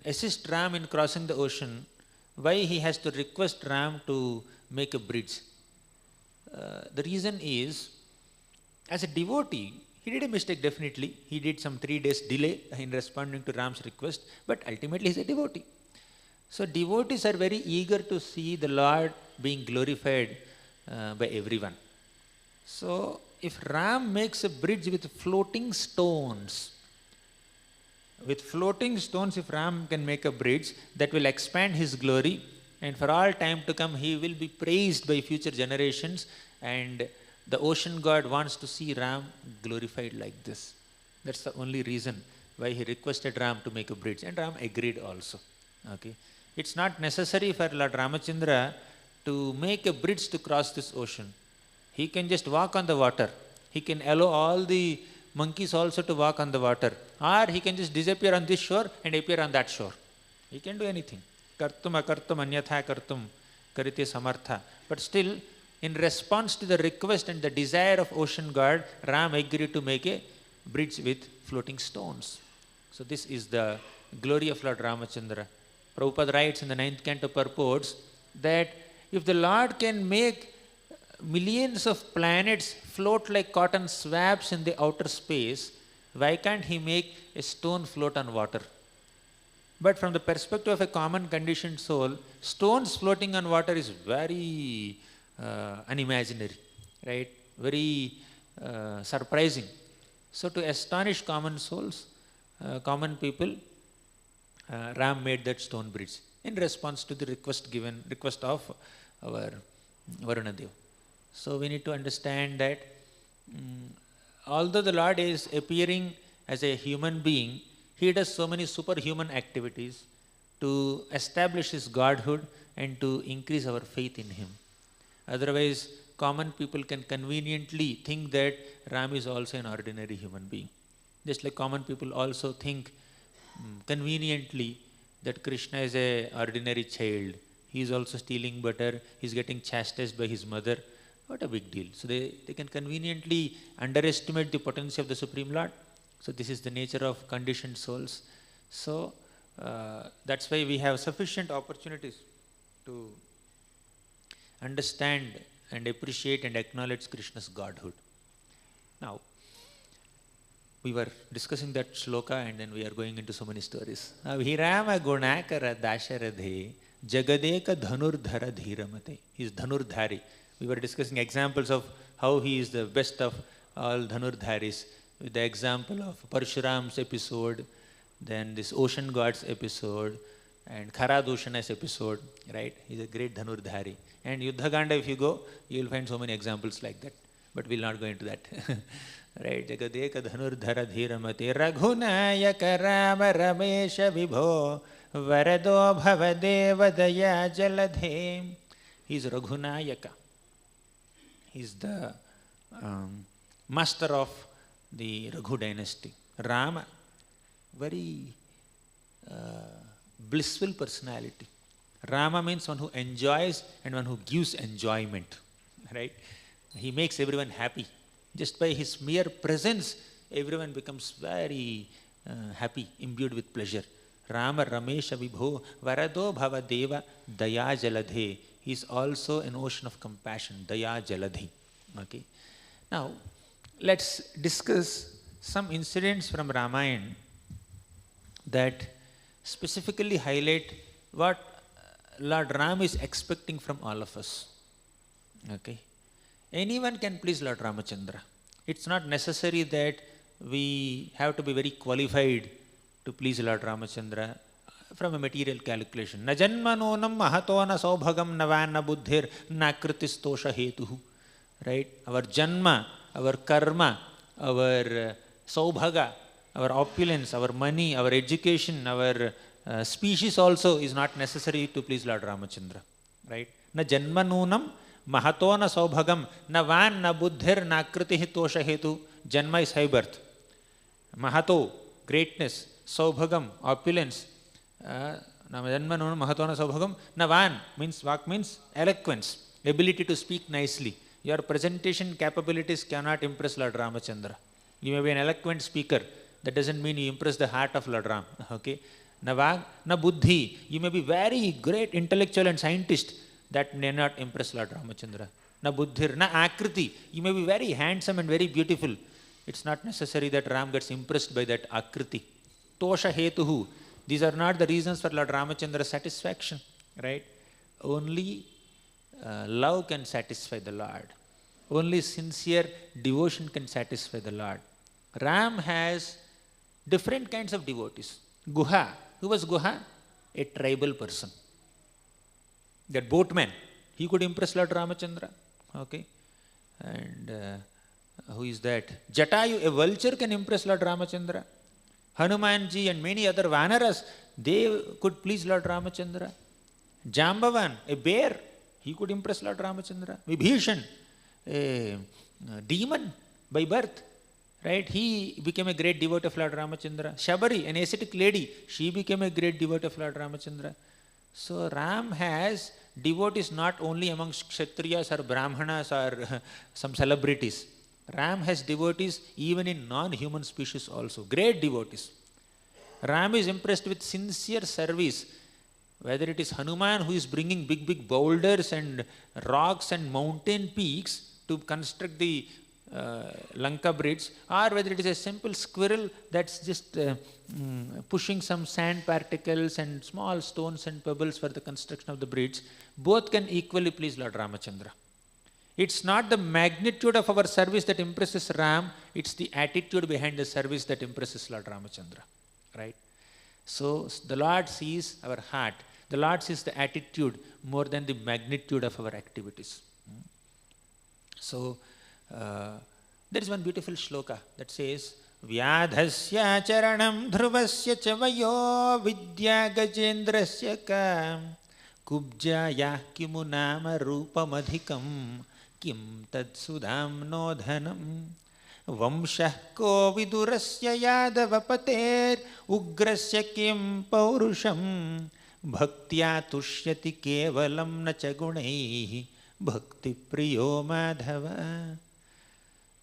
assist Ram in crossing the ocean, why he has to request Ram to make a bridge? The reason is, as a devotee, he did a mistake definitely. He did some 3 days delay in responding to Ram's request, but ultimately he is a devotee. So devotees are very eager to see the Lord being glorified by everyone. So if Ram makes a bridge with floating stones, if Ram can make a bridge, that will expand his glory, and for all time to come he will be praised by future generations, and the ocean god wants to see Ram glorified like this. That's the only reason why he requested Ram to make a bridge, and Ram agreed also. Okay, it's not necessary for Lord Ramachandra to make a bridge to cross this ocean. He can just walk on the water. He can allow all the monkeys also to walk on the water, or he can just disappear on this shore and appear on that shore. He can do anything. Kartum akartum anyatha kartum karite samartha. But still, in response to the request and the desire of ocean god, Ram agreed to make a bridge with floating stones. So this is the glory of Lord Ramachandra. Prabhupada writes in the 9th canto purports that if the Lord can make millions of planets float like cotton swabs in the outer space, why can't he make a stone float on water? But from the perspective of a common conditioned soul, stones floating on water is very unimaginary, right? Very surprising. So to astonish common souls, common people, Ram made that stone bridge in response to the request of our Varuna Dev. So we need to understand that although the Lord is appearing as a human being, he does so many superhuman activities to establish his godhood and to increase our faith in him. Otherwise, common people can conveniently think that Ram is also an ordinary human being. Just like common people also think conveniently that Krishna is an ordinary child. He is also stealing butter, he is getting chastised by his mother. What a big deal. So they can conveniently underestimate the potency of the Supreme Lord. So this is the nature of conditioned souls. So that's why we have sufficient opportunities to understand and appreciate and acknowledge Krishna's godhood. Now, we were discussing that shloka and then we are going into so many stories. Virama gunakara dasharadhe jagadeka dhanurdhara dhiramate. He is dhanurdhari. We were discussing examples of how he is the best of all dhanurdharis, with the example of Parshuram's episode, then this ocean god's episode, and Kharadushana's episode, right? He's a great dhanurdhari. And Yuddhaganda, if you go, you will find so many examples like that. But we'll not go into that. Right? Jagadeka dhanurdhara dhiramate raghunayaka rama ramesha vibho varado bhavadeva daya jaladhe. He is Raghunayaka. He is the master of the Raghu dynasty. Rama, very blissful personality. Rama means one who enjoys and one who gives enjoyment, right? He makes everyone happy. Just by his mere presence, everyone becomes very happy, imbued with pleasure. Rama Ramesha Vibho Varado Bhava Deva Daya Jaladhe. He is also an ocean of compassion, Daya Jaladhi. Okay. Now, let's discuss some incidents from Ramayana that specifically highlight what Lord Ram is expecting from all of us. Okay? Anyone can please Lord Ramachandra. It's not necessary that we have to be very qualified to please Lord Ramachandra from a material calculation. Na janmanonam mahato na saubhagam navan na buddhir na kritis tosha hetuhu. Right? Our janma, our karma, our saubhaga, our opulence, our money, our education, our species also is not necessary to please Lord Ramachandra. Right? Na janmanonam mahato na saubhagam navan na buddhir na kritih tosha hetu. Janma is high birth. Mahato, greatness. Saubhagam, opulence. Janmanonam mahato na saubhagam. Navan means, vak means eloquence, ability to speak nicely. Your presentation capabilities cannot impress Lord Ramachandra. You may be an eloquent speaker. That doesn't mean you impress the heart of Lord Ram. Okay? Na buddhi. You may be very great intellectual and scientist. That may not impress Lord Ramachandra. Na buddhir, na akriti. You may be very handsome and very beautiful. It's not necessary that Ram gets impressed by that akriti. Tosha hetuhu. These are not the reasons for Lord Ramachandra's satisfaction. Right? Only love can satisfy the Lord. Only sincere devotion can satisfy the Lord. Ram has different kinds of devotees. Guha. Who was Guha? A tribal person. That boatman. He could impress Lord Ramachandra. Okay? And who is that? Jatayu, a vulture, can impress Lord Ramachandra. Hanumanji and many other Vanaras, they could please Lord Ramachandra. Jambavan, a bear, he could impress Lord Ramachandra. Vibhishan, a demon by birth, right? He became a great devotee of Lord Ramachandra. Shabari, an ascetic lady, she became a great devotee of Lord Ramachandra. So Ram has devotees not only amongst Kshatriyas or Brahmanas or some celebrities. Ram has devotees even in non-human species also. Great devotees. Ram is impressed with sincere service. Whether it is Hanuman who is bringing big boulders and rocks and mountain peaks to construct the Lanka bridge, or whether it is a simple squirrel that's just pushing some sand particles and small stones and pebbles for the construction of the bridge, both can equally please Lord Ramachandra. It's not the magnitude of our service that impresses Ram, it's the attitude behind the service that impresses Lord Ramachandra. Right? So the Lord sees our heart. The Lord sees the attitude more than the magnitude of our activities. So there is one beautiful shloka that says, Vyadhasya charanam dhruvasya chavayo vidya gajendrasya ka kubjaya kimunama rupamadhikam kim tad sudam no dhanam vamshah ko vidurasya yadavapater ugrasya kim paurusham bhaktya tushyati kevalam na chagunaihi bhakti priyo madhava.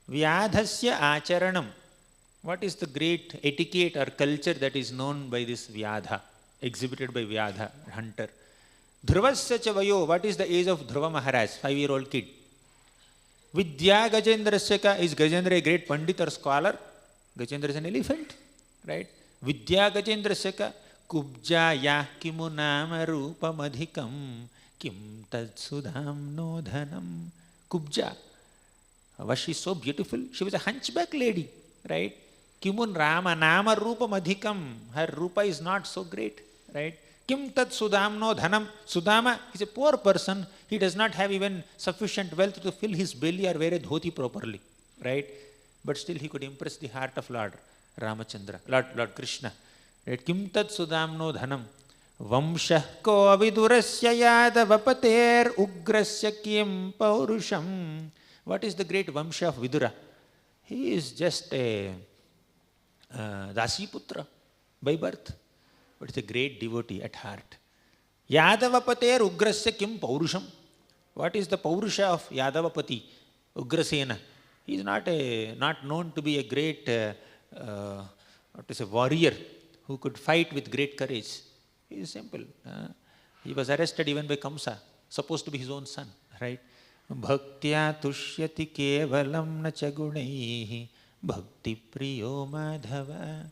Vyadhasya acharanam. What is the great etiquette or culture that is known by this Vyadha, exhibited by Vyadha, hunter? Dhruvasya chavayo. What is the age of Dhruva Maharaj, 5-year-old kid? Vidya Gajendrasya ka. Is Gajendra a great Pandit or scholar? Gajendra is an elephant, right? Vidya Gajendrasya ka. Kubja ya kimunama rupamadhikam kim tad sudham no dhanam. Kubja. Was she so beautiful? She was a hunchback lady, right? Kimun Rama nama rupa madhikam. Her rupa is not so great, right? Kim tat sudam no dhanam. Sudama is a poor person. He does not have even sufficient wealth to fill his belly or wear a dhoti properly, right? But still he could impress the heart of Lord Ramachandra, Lord Krishna. Right? Kim tat sudam no dhanam. Vamshah ko vidurasya yadavapater ugrasya kim paurusham. What is the great Vamsha of Vidura? He is just a Dasiputra by birth, but is a great devotee at heart. Yadavapater ugrasya kim paurusham. What is the paurusha of Yadavapati, Ugrasena? He is not known to be a great warrior who could fight with great courage. He is simple. He was arrested even by Kamsa, supposed to be his own son, right? Bhaktya tushyati kevalam na chagunaihi bhakti priyo madhava.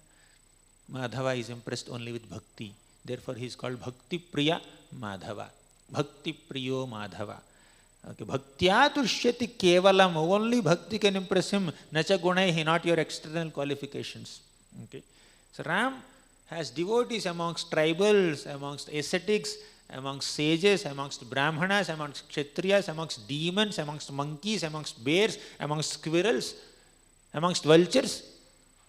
Madhava is impressed only with bhakti. Therefore, he is called Bhakti Priya Madhava. Bhakti Priyo Madhava. Okay. Bhaktya tushyati kevalam. Only bhakti can impress him. Nacha gunaihi, not your external qualifications. Okay. So Ram has devotees amongst tribals, amongst ascetics, amongst sages, amongst brahmanas, amongst kshatriyas, amongst demons, amongst monkeys, amongst bears, amongst squirrels, amongst vultures.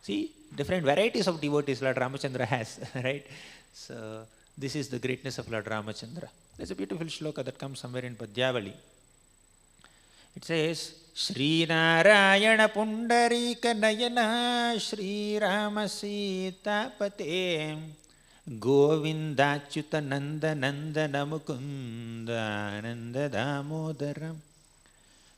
See, different varieties of devotees Lord Ramachandra has, right? So, this is the greatness of Lord Ramachandra. There's a beautiful shloka that comes somewhere in Padyavali. It says, Shri Narayana Pundarika Nayana Shri Rama Sita Pate Govindachyuta Nanda Nandana Mukunda Nanda Damodaram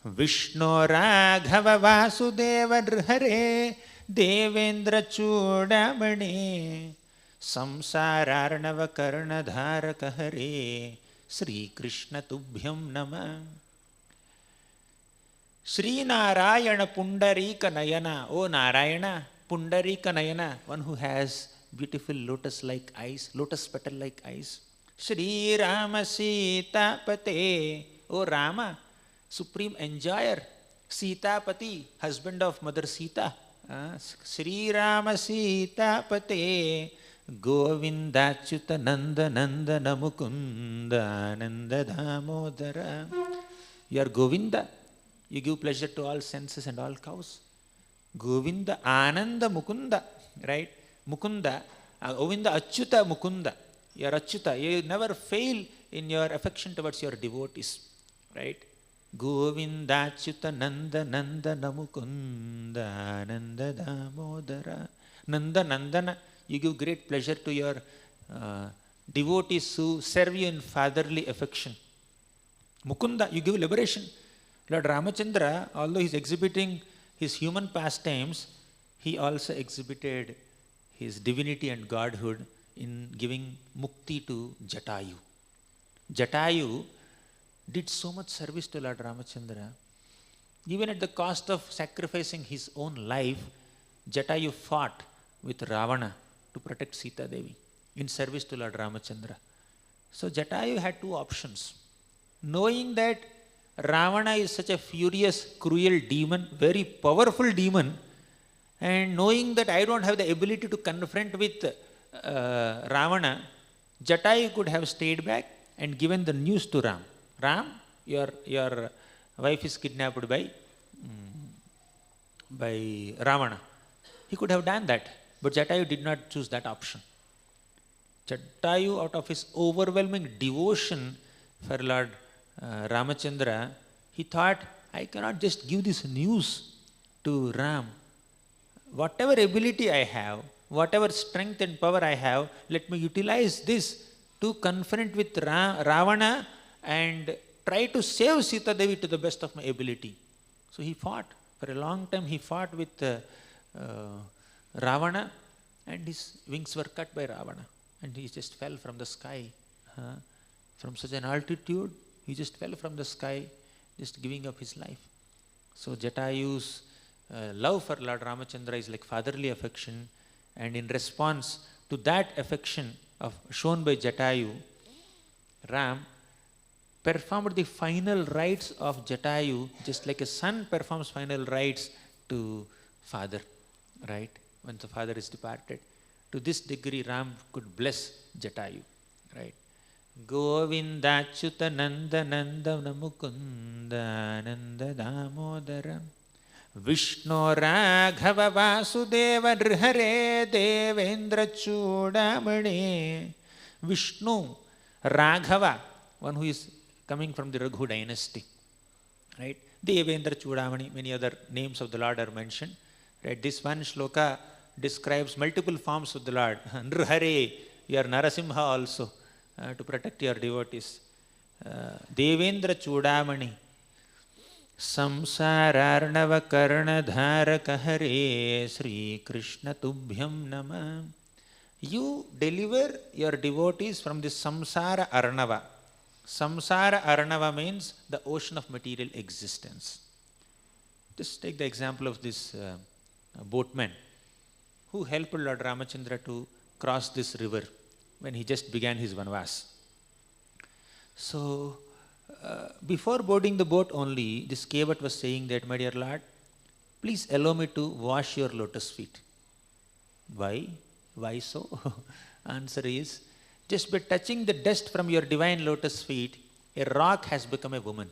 Vishnu Raghava Vasudeva Drhare Devendra Chudamani Samsararnava Karnadharaka Hare Sri Krishna Tubhyam Nama. Sri Narayana Pundarika Nayana. Oh Narayana, Pundarika Nayana, one who has beautiful lotus-like eyes, lotus petal-like eyes. Shri Rama Sita Pate. Oh Rama, supreme enjoyer. Sita Pati, husband of Mother Sita. Sri Rama Sita Pate. Govindachyuta Nanda Nandana Mukunda Nanda Damodara. You are Govinda. You give pleasure to all senses and all cows. Govinda Ananda Mukunda, right? Mukunda, Govinda Achyuta Mukunda. You are Achyuta. You never fail in your affection towards your devotees, right? Govinda Achyuta Nanda Nanda Namukunda Nanda Damodara. Nanda Nandana. You give great pleasure to your devotees who serve you in fatherly affection. Mukunda, you give liberation. Lord Ramachandra, although he is exhibiting his human pastimes, he also exhibited his divinity and godhood in giving mukti to Jatayu. Jatayu did so much service to Lord Ramachandra. Even at the cost of sacrificing his own life, Jatayu fought with Ravana to protect Sita Devi in service to Lord Ramachandra. So Jatayu had two options. Knowing that Ravana is such a furious, cruel demon, very powerful demon, and knowing that I don't have the ability to confront with Ravana, Jatayu could have stayed back and given the news to Ram. Ram, your wife is kidnapped by Ravana. He could have done that, but Jatayu did not choose that option. Jatayu, out of his overwhelming devotion for Lord Ramachandra, he thought, I cannot just give this news to Ram. Whatever ability I have, whatever strength and power I have, let me utilize this to confront with Ravana and try to save Sita Devi to the best of my ability. So he fought. For a long time he fought with Ravana, and his wings were cut by Ravana, and he just fell from the sky. From such an altitude, he just fell from the sky, just giving up his life. So Jatayu's love for Lord Ramachandra is like fatherly affection, and in response to that affection shown by Jatayu, Ram performed the final rites of Jatayu just like a son performs final rites to father, right? When the father is departed. To this degree, Ram could bless Jatayu, right? Govindachyuta Nanda Nanda Namukunda Nanda Damodara Vishnu Raghava Vasudeva Drhare Devendra Chudamani. Vishnu Raghava, one who is coming from the Raghu dynasty, right? Devendra Chudamani, many other names of the Lord are mentioned, right? This one shloka describes multiple forms of the Lord. Nrhare, you are Narasimha also, to protect your devotees. Devendra Chudamani, Samsararnava Karnadharaka Hare Sri Krishna Tubhyam Nama. You deliver your devotees from this Samsara Arnava. Samsara Arnava means the ocean of material existence. Just take the example of this boatman. who helped Lord Ramachandra to cross this river when he just began his vanvas. So, before boarding the boat only, this Kevat was saying that, my dear Lord, please allow me to wash your lotus feet. Why? Why so? Answer is, just by touching the dust from your divine lotus feet, a rock has become a woman.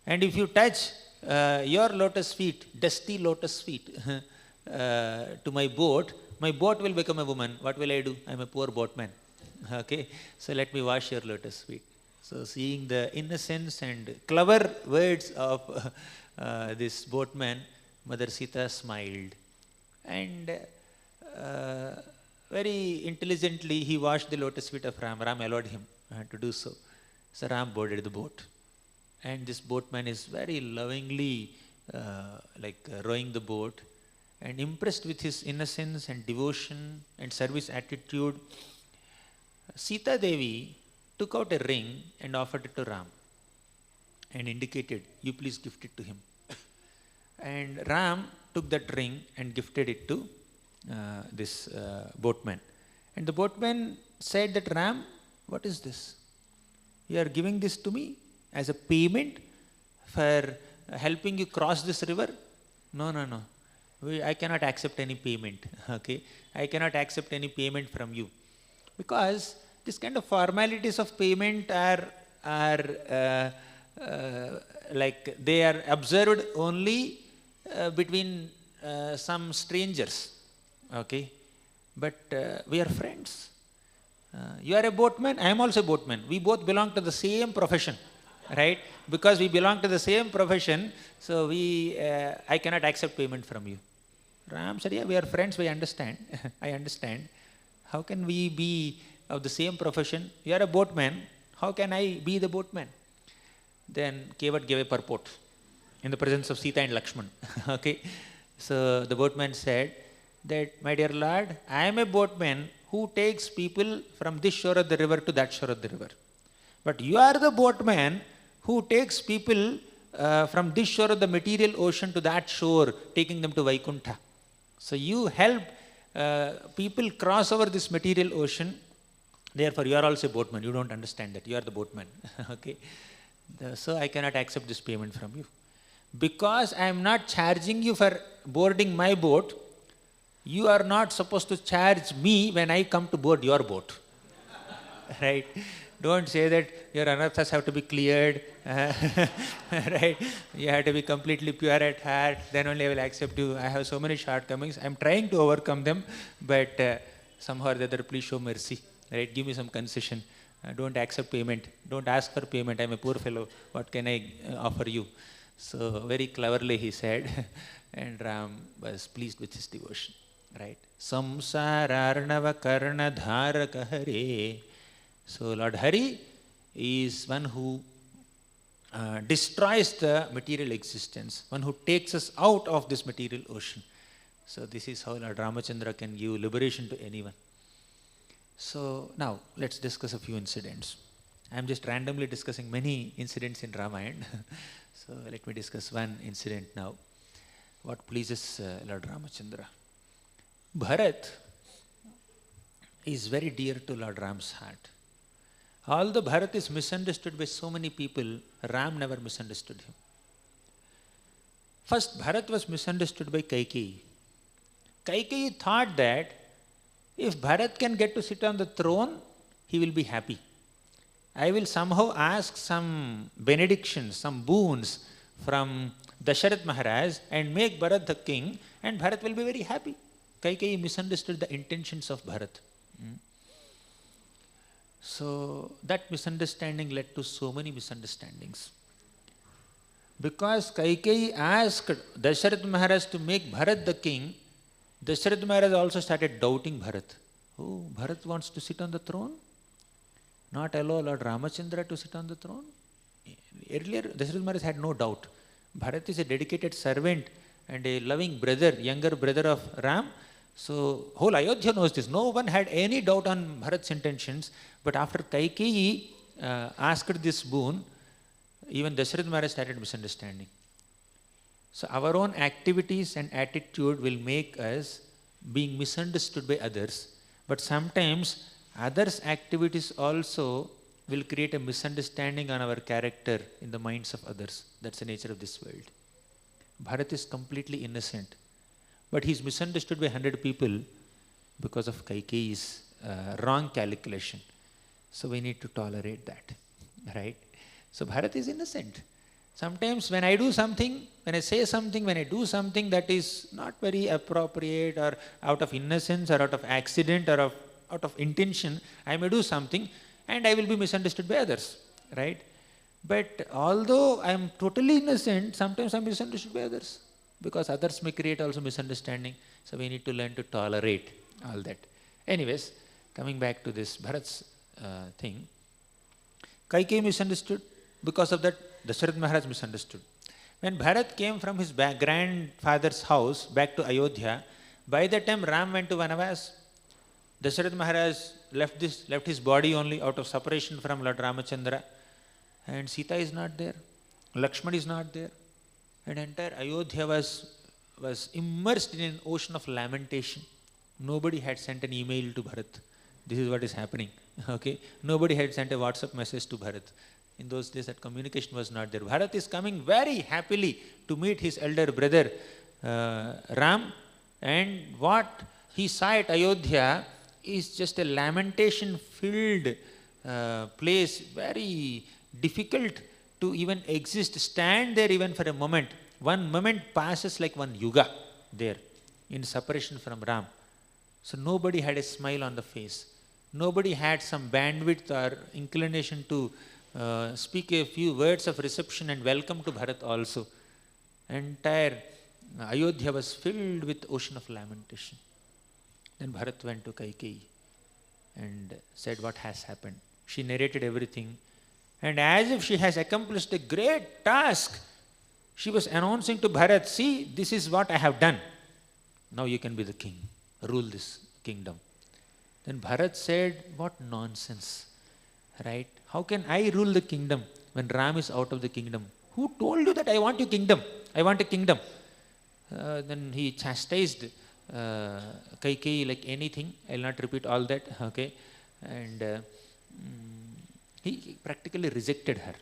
And if you touch your lotus feet, dusty lotus feet, to my boat will become a woman. What will I do? I am a poor boatman. Okay, so let me wash your lotus feet. So seeing the innocence and clever words of this boatman, Mother Sita smiled. And very intelligently he washed the lotus feet of Ram. Ram allowed him to do so. So Ram boarded the boat. And this boatman is very lovingly rowing the boat, and impressed with his innocence and devotion and service attitude, Sita Devi took out a ring and offered it to Ram and indicated, you please gift it to him. And Ram took that ring and gifted it to this boatman. And the boatman said that, Ram, what is this? You are giving this to me as a payment for helping you cross this river? No. I cannot accept any payment. Okay, I cannot accept any payment from you, because this kind of formalities of payment are they are observed only between some strangers. Okay, but we are friends. You are a boatman, I am also a boatman. We both belong to the same profession, right? Because we belong to the same profession, so I cannot accept payment from you. Ram said, yeah, we are friends, we understand. I understand. How can we be of the same profession? You are a boatman, how can I be the boatman? Then Kevat gave a purport in the presence of Sita and Lakshman. Okay, so the boatman said that, my dear Lord, I am a boatman who takes people from this shore of the river to that shore of the river. But you are the boatman who takes people from this shore of the material ocean to that shore, taking them to Vaikuntha. So you help people cross over this material ocean. Therefore, you are also a boatman. You don't understand that. You are the boatman. Okay. So I cannot accept this payment from you. Because I am not charging you for boarding my boat, you are not supposed to charge me when I come to board your boat. Right? Don't say that your anarthas have to be cleared, right? You have to be completely pure at heart, then only I will accept you. I have so many shortcomings. I am trying to overcome them, but somehow or the other, please show mercy, right? Give me some concession. Don't accept payment. Don't ask for payment. I am a poor fellow. What can I offer you? So very cleverly he said, and Ram was pleased with his devotion, right? Samsararnava karna dharaka hare. So Lord Hari is one who destroys the material existence, one who takes us out of this material ocean. So this is how Lord Ramachandra can give liberation to anyone. So now let's discuss a few incidents. I am just randomly discussing many incidents in Ramayana. So let me discuss one incident now. What pleases Lord Ramachandra? Bharat is very dear to Lord Ram's heart. Although Bharat is misunderstood by so many people, Ram never misunderstood him. First, Bharat was misunderstood by Kaikeyi. Kaikeyi thought that if Bharat can get to sit on the throne, he will be happy. I will somehow ask some benedictions, some boons from Dasharath Maharaj and make Bharat the king, and Bharat will be very happy. Kaikeyi misunderstood the intentions of Bharat. So that misunderstanding led to so many misunderstandings. Because Kaikeyi asked Dasharath Maharaj to make Bharat the king, Dasharath Maharaj also started doubting Bharat. Oh, Bharat wants to sit on the throne? Not allow Lord Ramachandra to sit on the throne? Earlier, Dasharath Maharaj had no doubt. Bharat is a dedicated servant and a loving brother, younger brother of Ram. So, whole Ayodhya knows this. No one had any doubt on Bharat's intentions. But after Kaikeyi asked this boon, even Dasharath Maharaj started misunderstanding. So, our own activities and attitude will make us being misunderstood by others, but sometimes others' activities also will create a misunderstanding on our character in the minds of others. That's the nature of this world. Bharat is completely innocent, but he is misunderstood by 100 people because of Kaikeyi's wrong calculation. So we need to tolerate that, right? So Bharat is innocent. Sometimes when I do something, when I say something, when I do something that is not very appropriate or out of innocence or out of accident or out of intention, I may do something and I will be misunderstood by others, right? But although I am totally innocent, sometimes I am misunderstood by others because others may create also misunderstanding. So we need to learn to tolerate all that. Anyways, coming back to this Bharat's thing, Kaikeyi misunderstood. Because of that, Dasharatha Maharaj misunderstood. When Bharat came from his grandfather's house back to Ayodhya, by the time Ram went to Vanavas, Dasharatha Maharaj left his body only out of separation from Lord Ramachandra, and Sita is not there, Lakshman is not there, and entire Ayodhya was immersed in an ocean of lamentation. Nobody had sent an email to Bharat. This is what is happening. Okay, nobody had sent a WhatsApp message to Bharat. In those days, that communication was not there. Bharat is coming very happily to meet his elder brother Ram, and what he saw at Ayodhya is just a lamentation-filled place, very difficult to even exist, stand there even for a moment. One moment passes like one yuga there in separation from Ram. So nobody had a smile on the face. Nobody had some bandwidth or inclination to speak a few words of reception and welcome to Bharat also. Entire Ayodhya was filled with ocean of lamentation. Then Bharat went to Kaikeyi and said what has happened. She narrated everything, and as if she has accomplished a great task, she was announcing to Bharat, see, this is what I have done. Now you can be the king, rule this kingdom. Then Bharat said, what nonsense, right? How can I rule the kingdom when Ram is out of the kingdom? Who told you that I want your kingdom? I want a kingdom. Then he chastised Kaikeyi like anything. I will not repeat all that. Okay, and he practically rejected her.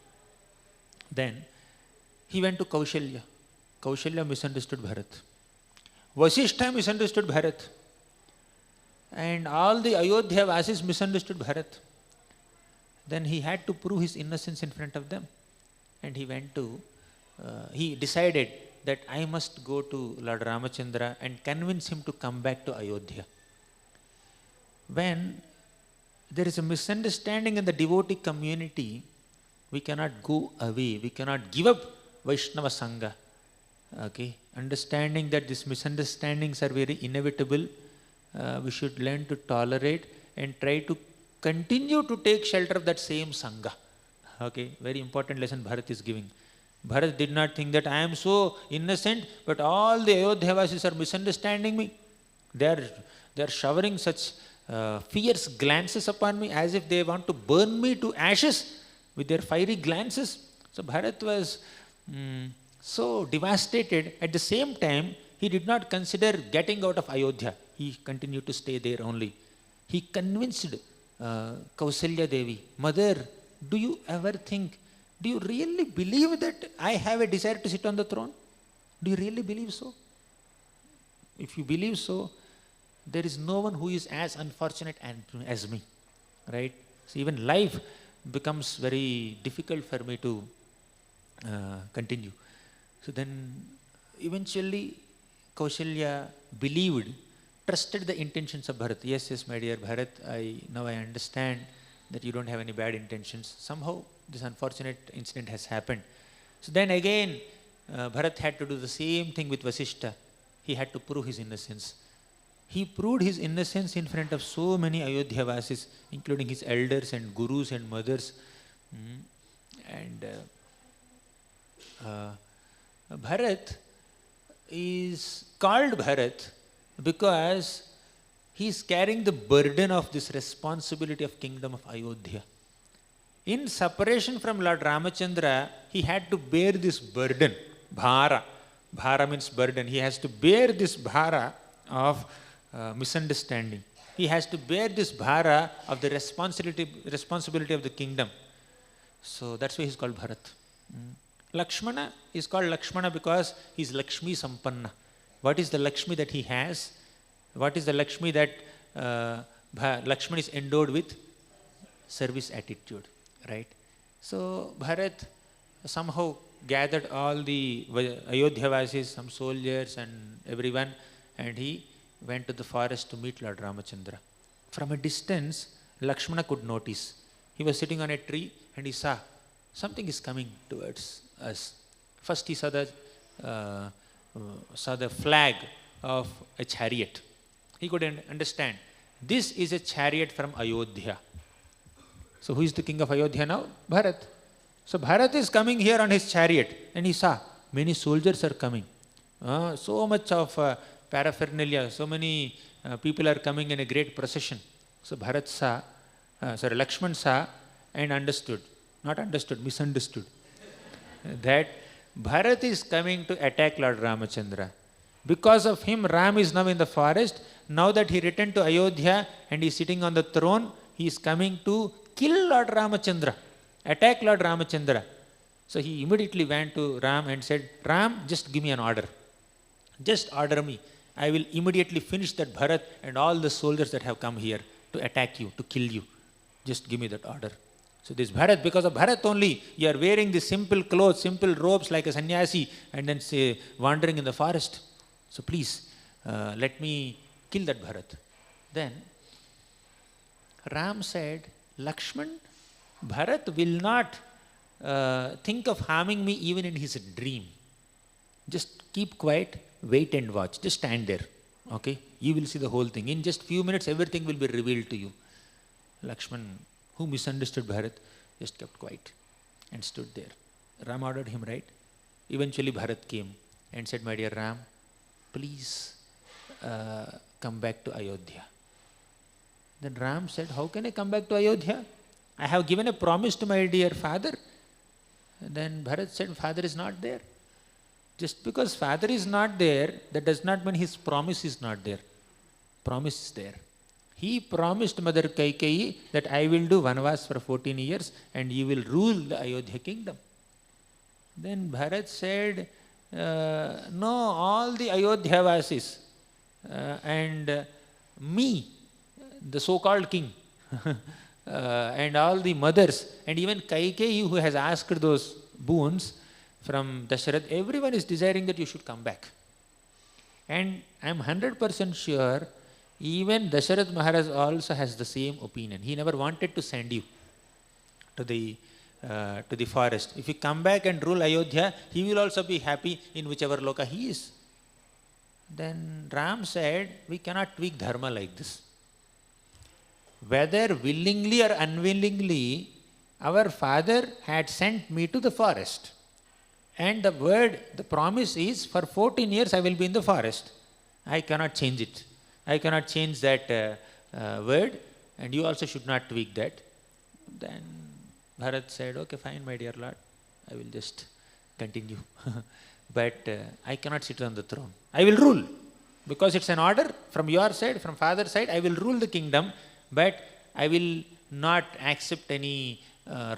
Then he went to Kaushalya. Kaushalya misunderstood Bharat. Vasishtha misunderstood Bharat. And all the Ayodhya Vasis misunderstood Bharat. Then he had to prove his innocence in front of them. And he decided that I must go to Lord Ramachandra and convince him to come back to Ayodhya. When there is a misunderstanding in the devotee community, we cannot go away, we cannot give up Vaishnava Sangha. Okay? Understanding that these misunderstandings are very inevitable, we should learn to tolerate and try to continue to take shelter of that same Sangha. Okay, very important lesson Bharat is giving. Bharat did not think that I am so innocent, but all the Ayodhyavasis are misunderstanding me. They are showering such fierce glances upon me as if they want to burn me to ashes with their fiery glances. So Bharat was so devastated. At the same time, he did not consider getting out of Ayodhya. He continued to stay there only. He convinced Kausalya Devi, Mother, do you ever think, do you really believe that I have a desire to sit on the throne? Do you really believe so? If you believe so, there is no one who is as unfortunate as me, right? So even life becomes very difficult for me to continue. So then eventually Kaushalya believed, trusted the intentions of Bharat. Yes, my dear Bharat, now I understand that you don't have any bad intentions. Somehow this unfortunate incident has happened. So then again, Bharat had to do the same thing with Vasishtha. He had to prove his innocence. He proved his innocence in front of so many Ayodhyavasis, including his elders and gurus and mothers. Bharat is called Bharat because he is carrying the burden of this responsibility of kingdom of Ayodhya. In separation from Lord Ramachandra, he had to bear this burden, bhara. Bhara means burden. He has to bear this bhara of misunderstanding. He has to bear this bhara of the responsibility of the kingdom. So that's why he's called Bharat. Lakshmana is called Lakshmana because he's Lakshmi Sampanna. What is the Lakshmi that he has? What is the Lakshmi that Lakshman is endowed with? Service attitude, right? So Bharat somehow gathered all the Ayodhyavasis, some soldiers and everyone, and he went to the forest to meet Lord Ramachandra. From a distance, Lakshmana could notice. He was sitting on a tree and he saw something is coming towards us. First he saw the flag of a chariot. He couldn't understand. This is a chariot from Ayodhya. So who is the king of Ayodhya now? Bharat. So Bharat is coming here on his chariot and he saw many soldiers are coming. So much of paraphernalia, so many people are coming in a great procession. So Bharat saw, Lakshman saw and understood, misunderstood that Bharat is coming to attack Lord Ramachandra. Because of him, Ram is now in the forest. Now that he returned to Ayodhya and he is sitting on the throne, he is coming to kill Lord Ramachandra, attack Lord Ramachandra. So he immediately went to Ram and said, Ram, just give me an order. Just order me. I will immediately finish that Bharat and all the soldiers that have come here to attack you, to kill you. Just give me that order. So this Bharat, because of Bharat only, you are wearing the simple clothes, simple robes like a sannyasi and then say, wandering in the forest. So please, let me kill that Bharat. Then Ram said, Lakshman, Bharat will not think of harming me even in his dream. Just keep quiet, wait and watch. Just stand there. Okay? You will see the whole thing. In just few minutes, everything will be revealed to you. Lakshman, who misunderstood Bharat, just kept quiet and stood there. Ram ordered him, right? Eventually Bharat came and said, my dear Ram, please come back to Ayodhya. Then Ram said, how can I come back to Ayodhya? I have given a promise to my dear father. And then Bharat said, father is not there. Just because father is not there, that does not mean his promise is not there. Promise is there. He promised Mother Kaikeyi that I will do Vanvas for 14 years and you will rule the Ayodhya kingdom. Then Bharat said, no, all the Ayodhyavasis and me, the so-called king, and all the mothers, and even Kaikeyi who has asked those boons from Dasharath, everyone is desiring that you should come back. And I am 100% sure even Dasharath Maharaj also has the same opinion. He never wanted to send you to the forest. If you come back and rule Ayodhya, he will also be happy in whichever loka he is. Then Ram said, we cannot tweak dharma like this. Whether willingly or unwillingly, our father had sent me to the forest. And the promise is, for 14 years I will be in the forest. I cannot change it. I cannot change that word, and you also should not tweak that. Then Bharat said, okay, fine, my dear Lord, I will just continue. But I cannot sit on the throne. I will rule, because it's an order from your side, from father's side. I will rule the kingdom, but I will not accept any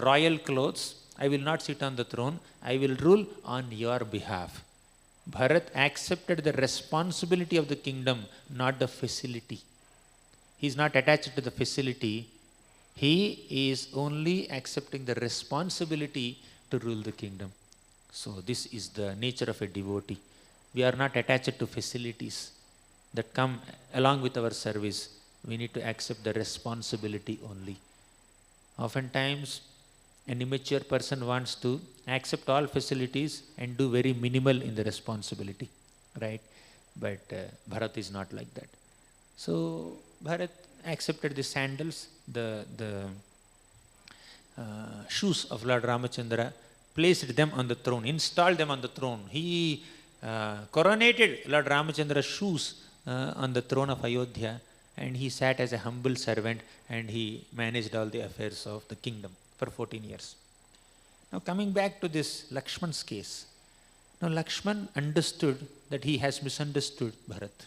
royal clothes. I will not sit on the throne. I will rule on your behalf. Bharat accepted the responsibility of the kingdom, not the facility. He is not attached to the facility. He is only accepting the responsibility to rule the kingdom. So this is the nature of a devotee. We are not attached to facilities that come along with our service. We need to accept the responsibility only. Oftentimes, an immature person wants to accept all facilities and do very minimal in the responsibility, right? But Bharat is not like that. So Bharat accepted the sandals, the shoes of Lord Ramachandra, placed them on the throne, installed them on the throne. He coronated Lord Ramachandra's shoes on the throne of Ayodhya, and he sat as a humble servant and he managed all the affairs of the kingdom for 14 years. Now coming back to this Lakshman's case. Now Lakshman understood that he has misunderstood Bharat.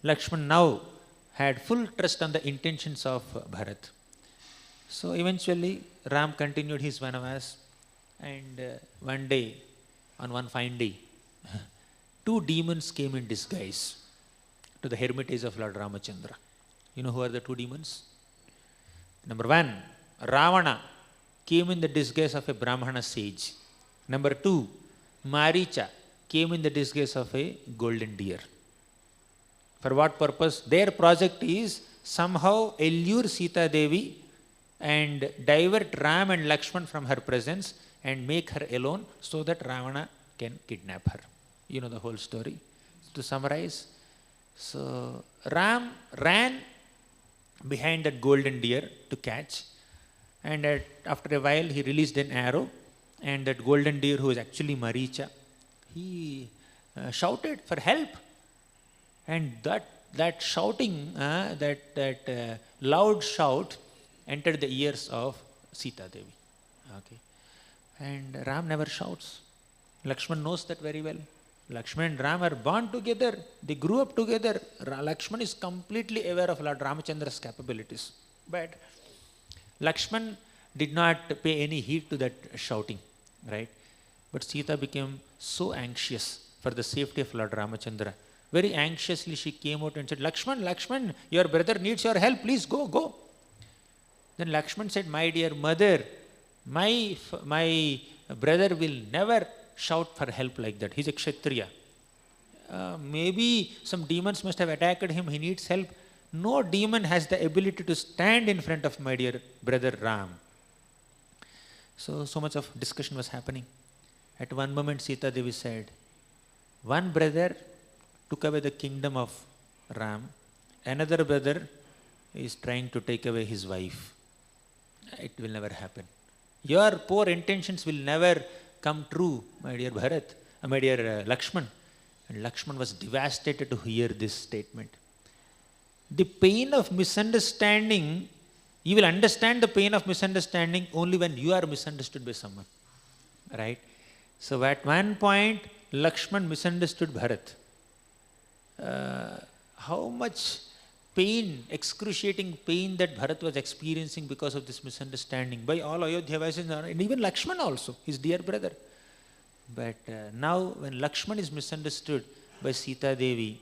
Lakshman now had full trust on the intentions of Bharat. So eventually Ram continued his Vanavas, and one day, on one fine day, two demons came in disguise to the hermitage of Lord Ramachandra. You know who are the two demons? Number one, Ravana came in the disguise of a Brahmana sage. Number two, Maricha came in the disguise of a golden deer. For what purpose? Their project is somehow allure Sita Devi and divert Ram and Lakshman from her presence and make her alone so that Ravana can kidnap her. You know the whole story. To summarize, so Ram ran behind that golden deer to catch, and after a while he released an arrow, and that golden deer, who was actually Maricha, he shouted for help, and that shouting, that loud shout entered the ears of Sita Devi. Okay, and Ram never shouts. Lakshman knows that very well. Lakshman and Ram are born together. They grew up together. Lakshman is completely aware of Lord Ramachandra's capabilities. But Lakshman did not pay any heed to that shouting, right? But Sita became so anxious for the safety of Lord Ramachandra. Very anxiously she came out and said, Lakshman, Lakshman, your brother needs your help. Please go, go. Then Lakshman said, my dear mother, my brother will never shout for help like that. He's a Kshatriya. Maybe some demons must have attacked him. He needs help. No demon has the ability to stand in front of my dear brother Ram. So much of discussion was happening. At one moment, Sita Devi said, one brother took away the kingdom of Ram. Another brother is trying to take away his wife. It will never happen. Your poor intentions will never come true, my dear Bharat, my dear Lakshman. And Lakshman was devastated to hear this statement. The pain of misunderstanding, you will understand the pain of misunderstanding only when you are misunderstood by someone, right? So at one point, Lakshman misunderstood Bharat. How much pain, excruciating pain that Bharat was experiencing because of this misunderstanding by all Ayodhyavasis and even Lakshman also, his dear brother. But now when Lakshman is misunderstood by Sita Devi,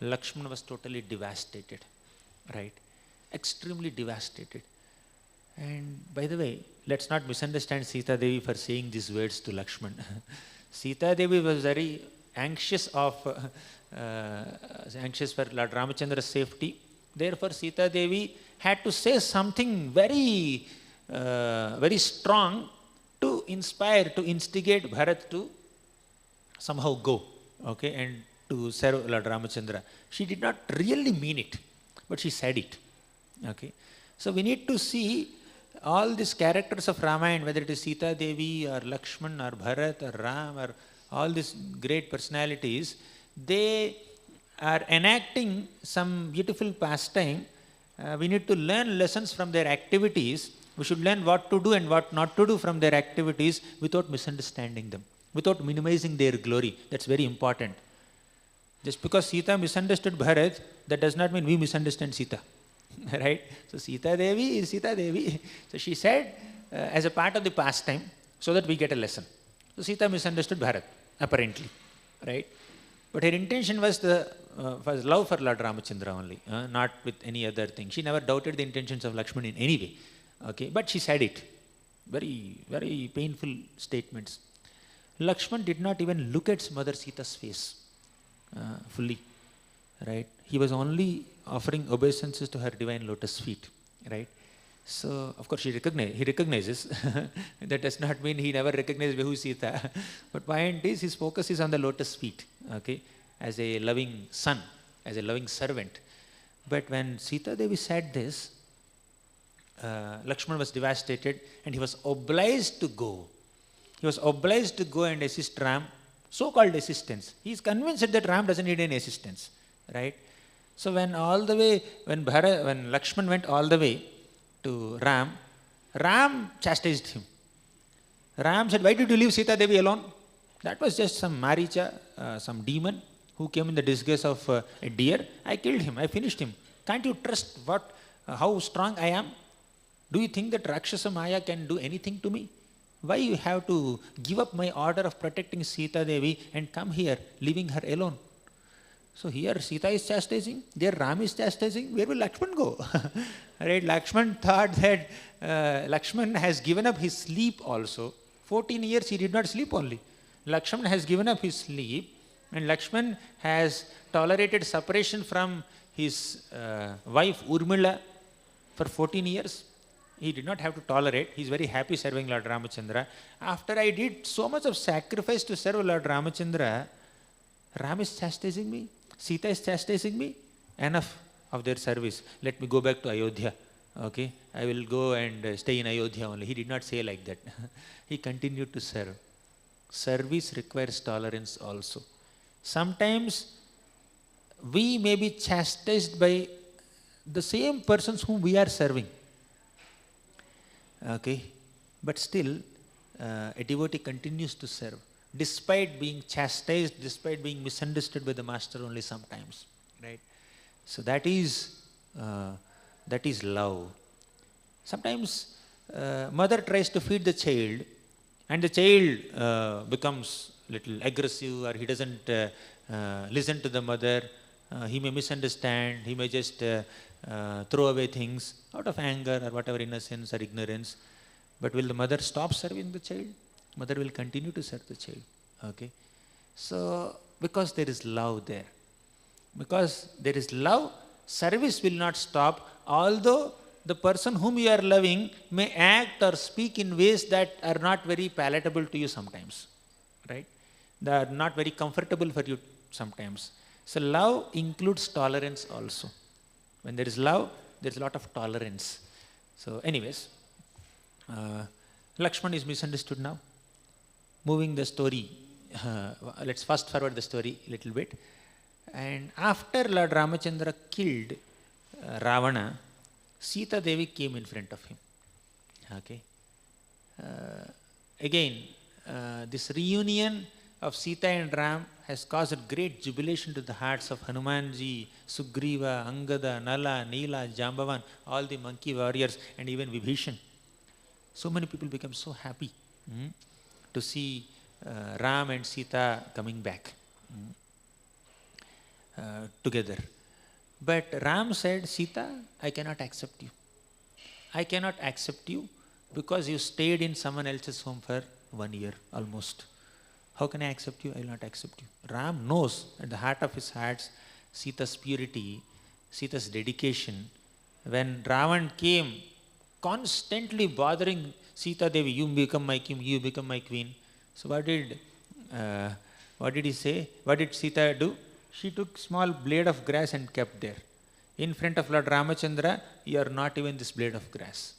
Lakshman was totally devastated, right? Extremely devastated. And by the way, let's not misunderstand Sita Devi for saying these words to Lakshman. Sita Devi was very anxious for Lord Ramachandra's safety. Therefore, Sita Devi had to say something very, very strong to inspire, to instigate Bharat to somehow go, okay, and to serve Lord Ramachandra. She did not really mean it, but she said it, okay. So we need to see all these characters of Ramayana, whether it is Sita Devi or Lakshman or Bharat or Ram or all these great personalities, they are enacting some beautiful pastime. We need to learn lessons from their activities. We should learn what to do and what not to do from their activities without misunderstanding them, without minimizing their glory. That's very important. Just because Sita misunderstood Bharat, that does not mean we misunderstand Sita, right? So Sita Devi is Sita Devi. So she said as a part of the pastime so that we get a lesson. So Sita misunderstood Bharat, apparently, right? But her intention was was love for Lord Ramachandra only, not with any other thing. She never doubted the intentions of Lakshman in any way. Okay, but she said it. Very, very painful statements. Lakshman did not even look at Mother Sita's face fully, right? He was only offering obeisances to her divine lotus feet, right? So, of course, he recognizes. That does not mean he never recognized who is Sita. But point is, his focus is on the lotus feet, okay? As a loving son, as a loving servant. But when Sita Devi said this, Lakshman was devastated and he was obliged to go. He was obliged to go and assist Ram, so-called assistance. He is convinced that Ram doesn't need any assistance, right? So when Lakshman went all the way to Ram, Ram chastised him. Ram said, why did you leave Sita Devi alone? That was just some Maricha, some demon who came in the disguise of a deer. I killed him, I finished him. Can't you trust how strong I am? Do you think that Rakshasa Maya can do anything to me? Why you have to give up my order of protecting Sita Devi and come here, leaving her alone? So here Sita is chastising, there Ram is chastising, where will Lakshman go? Right? Lakshman thought that Lakshman has given up his sleep also. 14 years he did not sleep only. Lakshman has given up his sleep, and Lakshman has tolerated separation from his wife Urmila for 14 years. He did not have to tolerate. He is very happy serving Lord Ramachandra. After I did so much of sacrifice to serve Lord Ramachandra, Ram is chastising me, Sita is chastising me. Enough of their service. Let me go back to Ayodhya. Okay, I will go and stay in Ayodhya only. He did not say like that. He continued to serve. Service requires tolerance also. Sometimes we may be chastised by the same persons whom we are serving. Okay, but still a devotee continues to serve despite being chastised, despite being misunderstood by the master only sometimes, right? So that is love. Sometimes mother tries to feed the child, and the child becomes little aggressive, or he doesn't listen to the mother. He may misunderstand, he may just throw away things out of anger or whatever, innocence or ignorance. But will the mother stop serving the child? Mother will continue to serve the child. Okay. So, because there is love there. Because there is love, service will not stop, although the person whom you are loving may act or speak in ways that are not very palatable to you sometimes. Right? They are not very comfortable for you sometimes. So love includes tolerance also. When there is love, there is a lot of tolerance. So anyways, Lakshman is misunderstood now. Moving the story, let's fast forward the story a little bit. And after Lord Ramachandra killed Ravana, Sita Devi came in front of him. Okay. Again, this reunion of Sita and Ram has caused great jubilation to the hearts of Hanumanji, Sugriva, Angada, Nala, Neela, Jambavan, all the monkey warriors, and even Vibhishan. So many people become so happy to see Ram and Sita coming back together. But Ram said, Sita, I cannot accept you. I cannot accept you because you stayed in someone else's home for 1 year almost. How can I accept you? I will not accept you. Ram knows at the heart of his heart Sita's purity, Sita's dedication. When Ravan came constantly bothering Sita Devi, you become my king, you become my queen. So what did he say? What did Sita do? She took small blade of grass and kept there. In front of Lord Ramachandra, you are not even this blade of grass.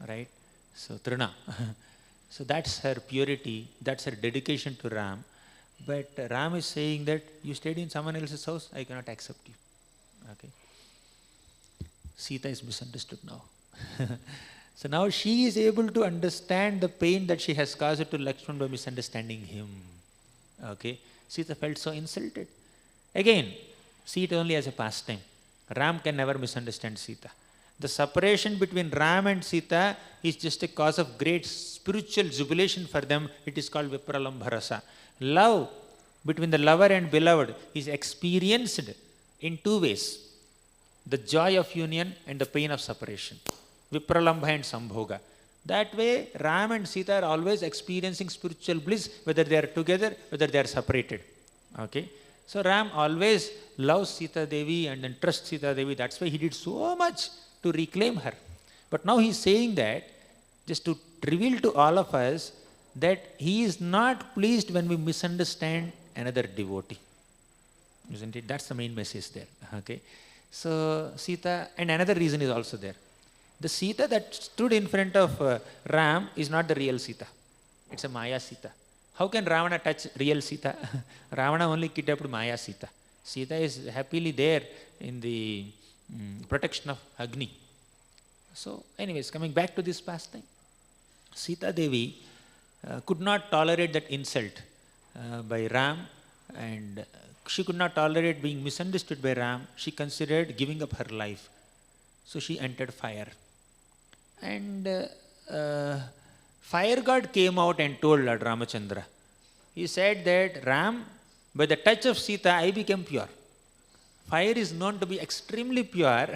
Right? So Trina. So that's her purity, that's her dedication to Ram. But Ram is saying that you stayed in someone else's house, I cannot accept you. Okay. Sita is misunderstood now. So now she is able to understand the pain that she has caused to Lakshman by misunderstanding him. Okay. Sita felt so insulted. Again, see it only as a pastime. Ram can never misunderstand Sita. The separation between Ram and Sita is just a cause of great spiritual jubilation for them. It is called Vipralambharasa. Love between the lover and beloved is experienced in two ways. The joy of union and the pain of separation. Vipralambha and Sambhoga. That way, Ram and Sita are always experiencing spiritual bliss, whether they are together, whether they are separated. Okay. So Ram always loves Sita Devi and then trusts Sita Devi. That's why he did so much to reclaim her. But now he is saying that just to reveal to all of us that he is not pleased when we misunderstand another devotee. Isn't it? That's the main message there. Okay. So Sita, and another reason is also there. The Sita that stood in front of Ram is not the real Sita. It's a Maya Sita. How can Ravana touch real Sita? Ravana only kidnapped Maya Sita. Sita is happily there in the protection of Agni. So anyways, coming back to this pastime, Sita Devi could not tolerate that insult by Ram and she could not tolerate being misunderstood by Ram. She considered giving up her life. So she entered fire. And fire god came out and told Lord Ramachandra. He said that, Ram, by the touch of Sita, I became pure. Fire is known to be extremely pure,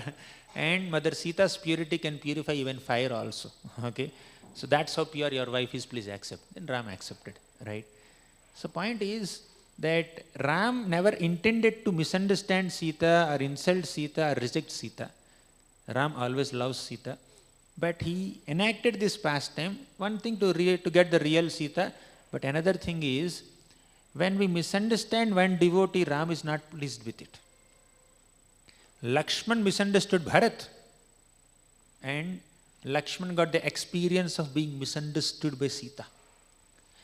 and Mother Sita's purity can purify even fire also. Okay, so that's how pure your wife is, please accept. Then Ram accepted, right? So point is that Ram never intended to misunderstand Sita or insult Sita or reject Sita. Ram always loves Sita, but he enacted this pastime, one thing to get the real Sita, but another thing is, when we misunderstand one devotee, Ram is not pleased with it. Lakshman misunderstood Bharat, and Lakshman got the experience of being misunderstood by Sita.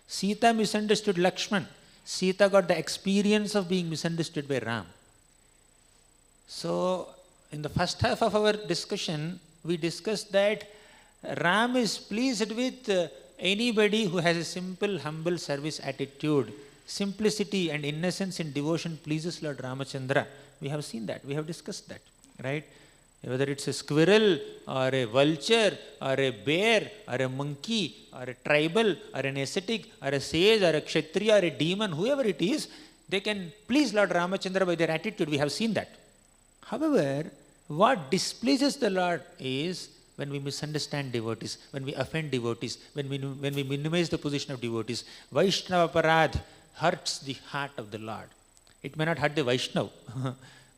Sita misunderstood Lakshman. Sita got the experience of being misunderstood by Ram. So, in the first half of our discussion, we discussed that Ram is pleased with anybody who has a simple, humble service attitude. Simplicity and innocence in devotion pleases Lord Ramachandra. We have seen that, we have discussed that, right? Whether it's a squirrel or a vulture or a bear or a monkey or a tribal or an ascetic or a sage or a kshatriya or a demon, whoever it is, they can please Lord Ramachandra by their attitude. We have seen that. However, what displeases the Lord is when we misunderstand devotees, when we offend devotees, when we minimize the position of devotees. Vaishnava parad hurts the heart of the Lord. It may not hurt the Vaishnava,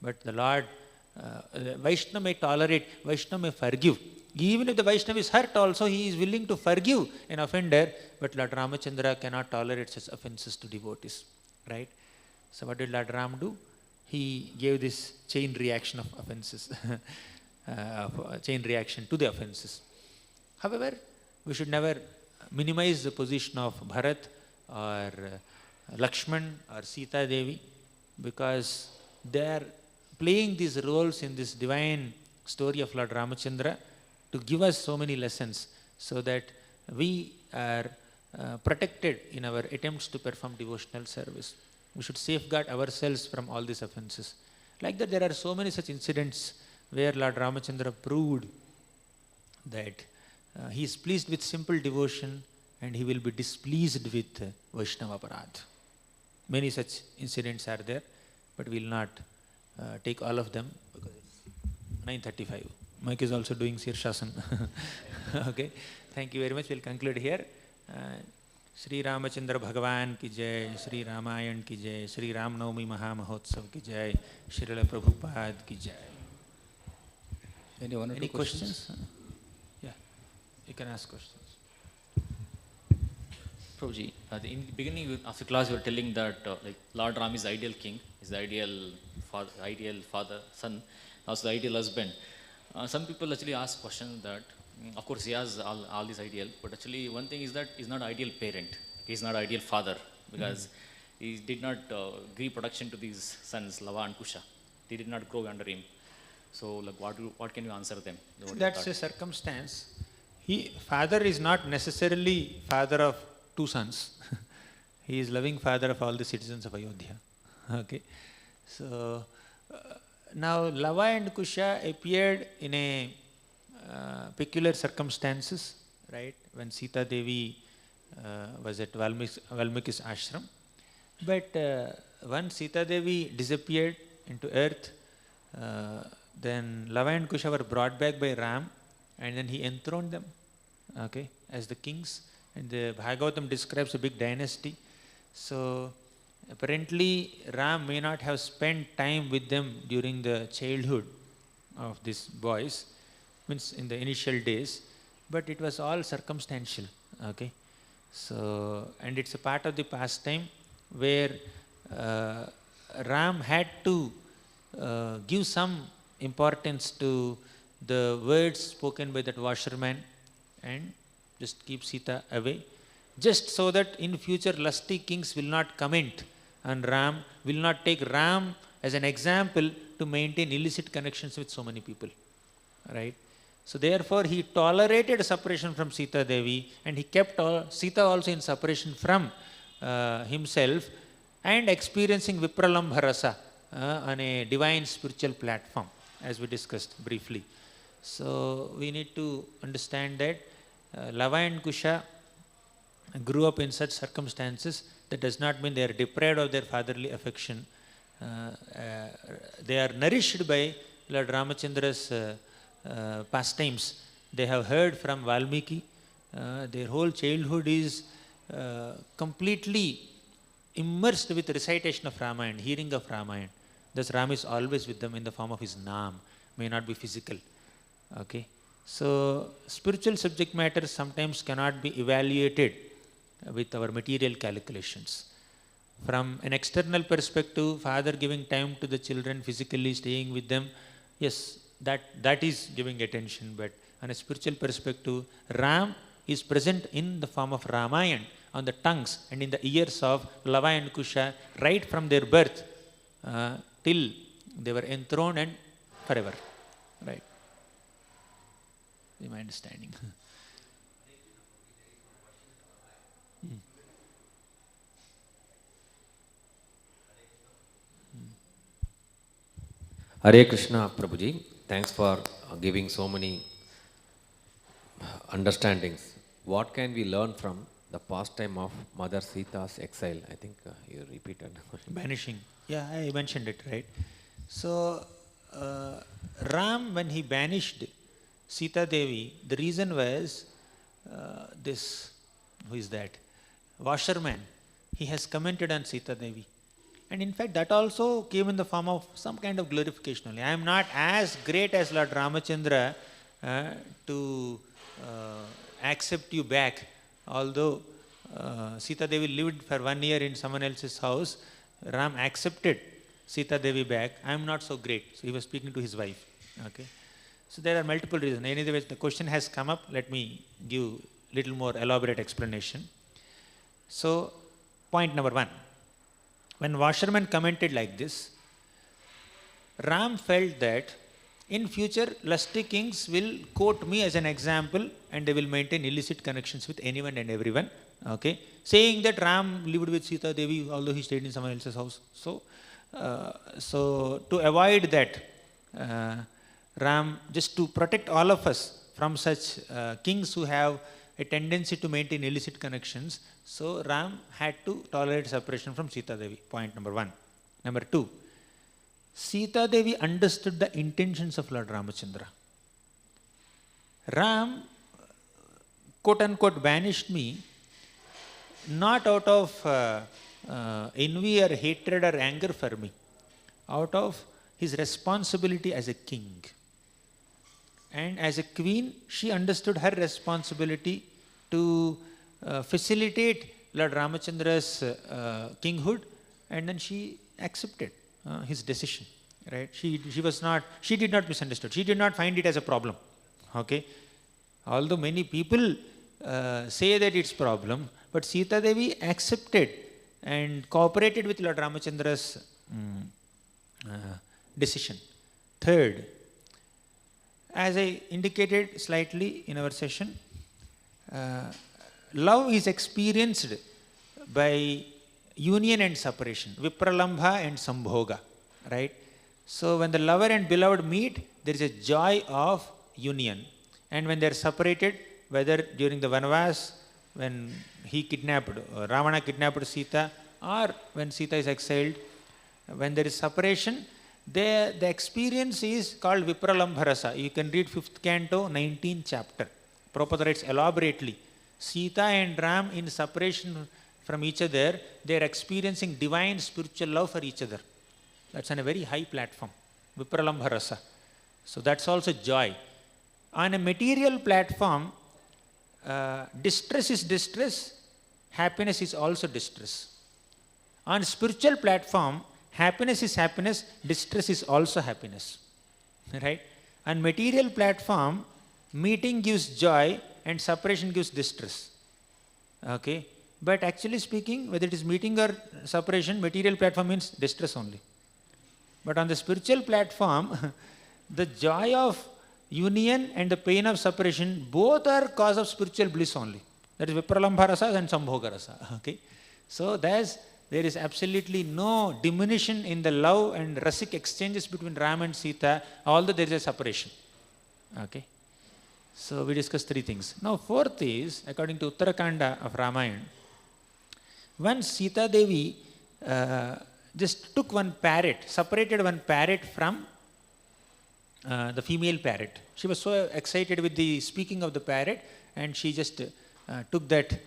but the Lord, Vaishnava may tolerate, Vaishnava may forgive. Even if the Vaishnava is hurt also, he is willing to forgive an offender, but Lord Ramachandra cannot tolerate such offenses to devotees, right? So what did Lord Ram do? He gave this chain reaction of offenses, chain reaction to the offenses. However, we should never minimize the position of Bharat or Lakshman or Sita Devi, because they are playing these roles in this divine story of Lord Ramachandra to give us so many lessons, so that we are protected in our attempts to perform devotional service. We should safeguard ourselves from all these offenses. Like that, there are so many such incidents where Lord Ramachandra proved that he is pleased with simple devotion and he will be displeased with Vaishnava Parad. Many such incidents are there, but we will not take all of them because it's 9:35. Mike is also doing Shirshasana. Okay, thank you very much. We'll conclude here. Shri Ramachandra Bhagavan ki jai, Shri Ramayan ki jai, Shri Ram Navami Maha Mahotsav ki jai, Srila Prabhupada ki jai. Any questions? Yeah, you can ask questions. Prabhuji, in the beginning of the class, you were telling that like Lord Ram is the ideal king, is the ideal father, son, also the ideal husband. Some people actually ask questions that, of course, he has all these ideal, but actually one thing is that he's not ideal parent, he's not ideal father, because he did not give protection to these sons, Lava and Kusha. They did not grow under him. So, like, what can you answer them? That's a circumstance. Father is not necessarily father of two sons. He is loving father of all the citizens of Ayodhya. Okay, so now Lava and Kusha appeared in a peculiar circumstances, right? When Sita Devi was at Valmiki's ashram. But once Sita Devi disappeared into earth, then Lava and Kusha were brought back by Ram, and then he enthroned them, okay, as the kings. And the Bhagavatam describes a big dynasty. So apparently Ram may not have spent time with them during the childhood of these boys, means in the initial days, but it was all circumstantial, okay. So, and it's a part of the pastime where Ram had to give some importance to the words spoken by that washerman and just keep Sita away, just so that in future lusty kings will not comment on Ram, will not take Ram as an example to maintain illicit connections with so many people, right? So therefore he tolerated separation from Sita Devi, and he kept Sita also in separation from himself, and experiencing Vipralambha Rasa on a divine spiritual platform, as we discussed briefly. So we need to understand that Lava and Kusha grew up in such circumstances. That does not mean they are deprived of their fatherly affection. They are nourished by Lord Ramachandra's pastimes. They have heard from Valmiki. Their whole childhood is completely immersed with recitation of Ramayana, hearing of Ramayana. Thus Ram is always with them in the form of his Naam, may not be physical. Okay. So spiritual subject matter sometimes cannot be evaluated with our material calculations. From an external perspective, father giving time to the children, physically staying with them, yes, that is giving attention. But on a spiritual perspective, Ram is present in the form of Ramayana on the tongues and in the ears of Lava and Kusha right from their birth till they were enthroned and forever. Right. Is my understanding. Hare Krishna, Prabhuji. Thanks for giving so many understandings. What can we learn from the pastime of Mother Sita's exile? I think you repeated. Banishing. Yeah, I mentioned it, right? So, Ram, when he banished Sita Devi, the reason was this, who is that? Washerman. He has commented on Sita Devi. And in fact, that also came in the form of some kind of glorification only. I am not as great as Lord Ramachandra to accept you back. Although Sita Devi lived for 1 year in someone else's house, Ram accepted Sita Devi back. I am not so great. So he was speaking to his wife. Okay. So there are multiple reasons. Anyway, the question has come up. Let me give little more elaborate explanation. So, point number 1. When Washerman commented like this, Ram felt that in future lusty kings will quote me as an example and they will maintain illicit connections with anyone and everyone. Okay, saying that Ram lived with Sita Devi although he stayed in someone else's house. So, to avoid that, Ram, just to protect all of us from such kings who have a tendency to maintain illicit connections, so Ram had to tolerate separation from Sita Devi. Point number 1. Number 2, Sita Devi understood the intentions of Lord Ramachandra. Ram, quote unquote, banished me not out of envy or hatred or anger for me, out of his responsibility as a king. And as a queen, she understood her responsibility to facilitate Lord Ramachandra's kinghood, and then she accepted his decision. Right? She did not misunderstood. She did not find it as a problem. Okay? Although many people say that it's problem, but Sita Devi accepted and cooperated with Lord Ramachandra's decision. Third, as I indicated slightly in our session, love is experienced by union and separation, Vipralambha and Sambhoga, right? So when the lover and beloved meet, there is a joy of union. And when they are separated, whether during the Vanavas, when he kidnapped, Ravana kidnapped Sita, or when Sita is exiled, when there is separation, the experience is called Vipralambha Rasa. You can read 5th canto, 19th chapter. Prabhupada writes elaborately. Sita and Ram in separation from each other, they are experiencing divine spiritual love for each other. That's on a very high platform, Vipralambha Rasa. So that's also joy. On a material platform, distress is distress, happiness is also distress. On spiritual platform, happiness is happiness, distress is also happiness. Right? On material platform, meeting gives joy and separation gives distress. Okay? But actually speaking, whether it is meeting or separation, material platform means distress only. But on the spiritual platform, the joy of union and the pain of separation, both are cause of spiritual bliss only. That is Vipralambha Rasa and Sambhoga Rasa. Okay? So there's there is absolutely no diminution in the love and rasic exchanges between Ram and Sita, although there is a separation. Okay. So we discussed three things. Now fourth is, according to Uttarakanda of Ramayana, once Sita Devi just took one parrot, separated one parrot from the female parrot. She was so excited with the speaking of the parrot, and she just took that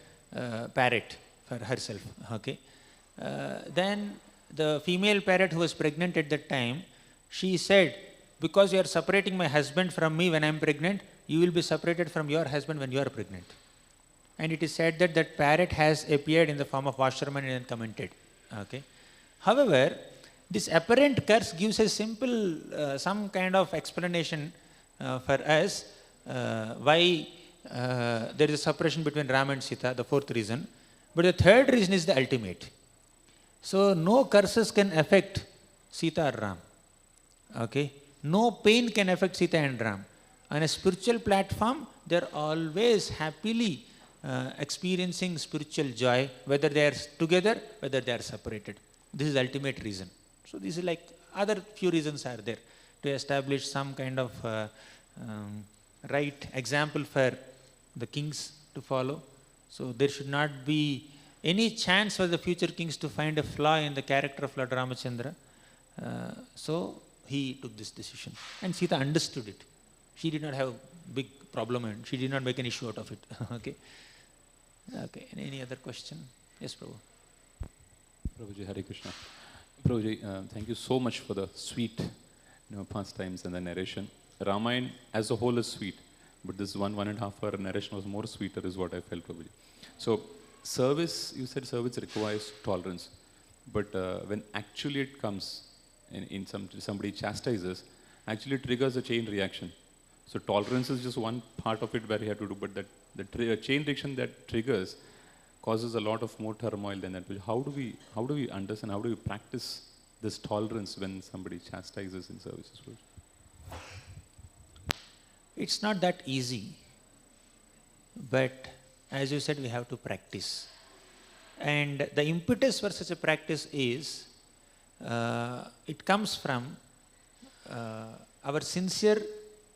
parrot for herself. Okay. Then the female parrot who was pregnant at that time, she said, because you are separating my husband from me when I am pregnant, you will be separated from your husband when you are pregnant. And it is said that that parrot has appeared in the form of Vashraman and commented. Okay. However, this apparent curse gives a simple, some kind of explanation for us why there is a separation between Ram and Sita, the fourth reason. But the third reason is the ultimate. So no curses can affect Sita or Ram. Okay. No pain can affect Sita and Ram. On a spiritual platform, they are always happily experiencing spiritual joy, whether they are together, whether they are separated. This is the ultimate reason. So this is like other few reasons are there to establish some kind of right example for the kings to follow. So there should not be any chance for the future kings to find a flaw in the character of Lord Ramachandra. So he took this decision. And Sita understood it. She did not have a big problem and she did not make an issue out of it. Okay. Okay. Any other question? Yes, Prabhu. Prabhuji, Hare Krishna. Prabhuji, thank you so much for the sweet pastimes and the narration. Ramayana as a whole is sweet, but this 1.5 hour narration was more sweeter is what I felt, Prabhuji. So service, you said service requires tolerance, but when actually it comes, in somebody chastises, actually it triggers a chain reaction. So tolerance is just one part of it where you have to do, but that the chain reaction that triggers causes a lot of more turmoil than that. How do we understand, how do we practice this tolerance when somebody chastises in services? It's not that easy, but as you said, we have to practice. And the impetus for such a practice is, it comes from our sincere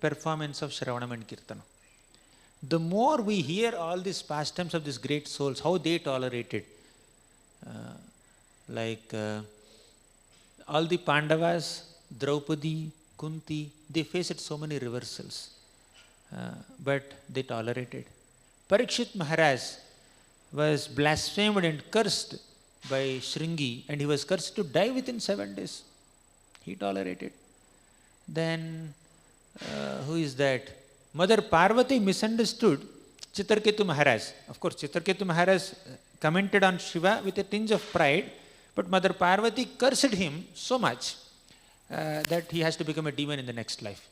performance of Shravanam and Kirtana. The more we hear all these pastimes of these great souls, how they tolerated, all the Pandavas, Draupadi, Kunti, they faced so many reversals, but they tolerated. Parikshit Maharaj was blasphemed and cursed by Shringi, and he was cursed to die within 7 days. He tolerated. Then, who is that? Mother Parvati misunderstood Chitraketu Maharaj. Of course, Chitraketu Maharaj commented on Shiva with a tinge of pride, but Mother Parvati cursed him so much that he has to become a demon in the next life.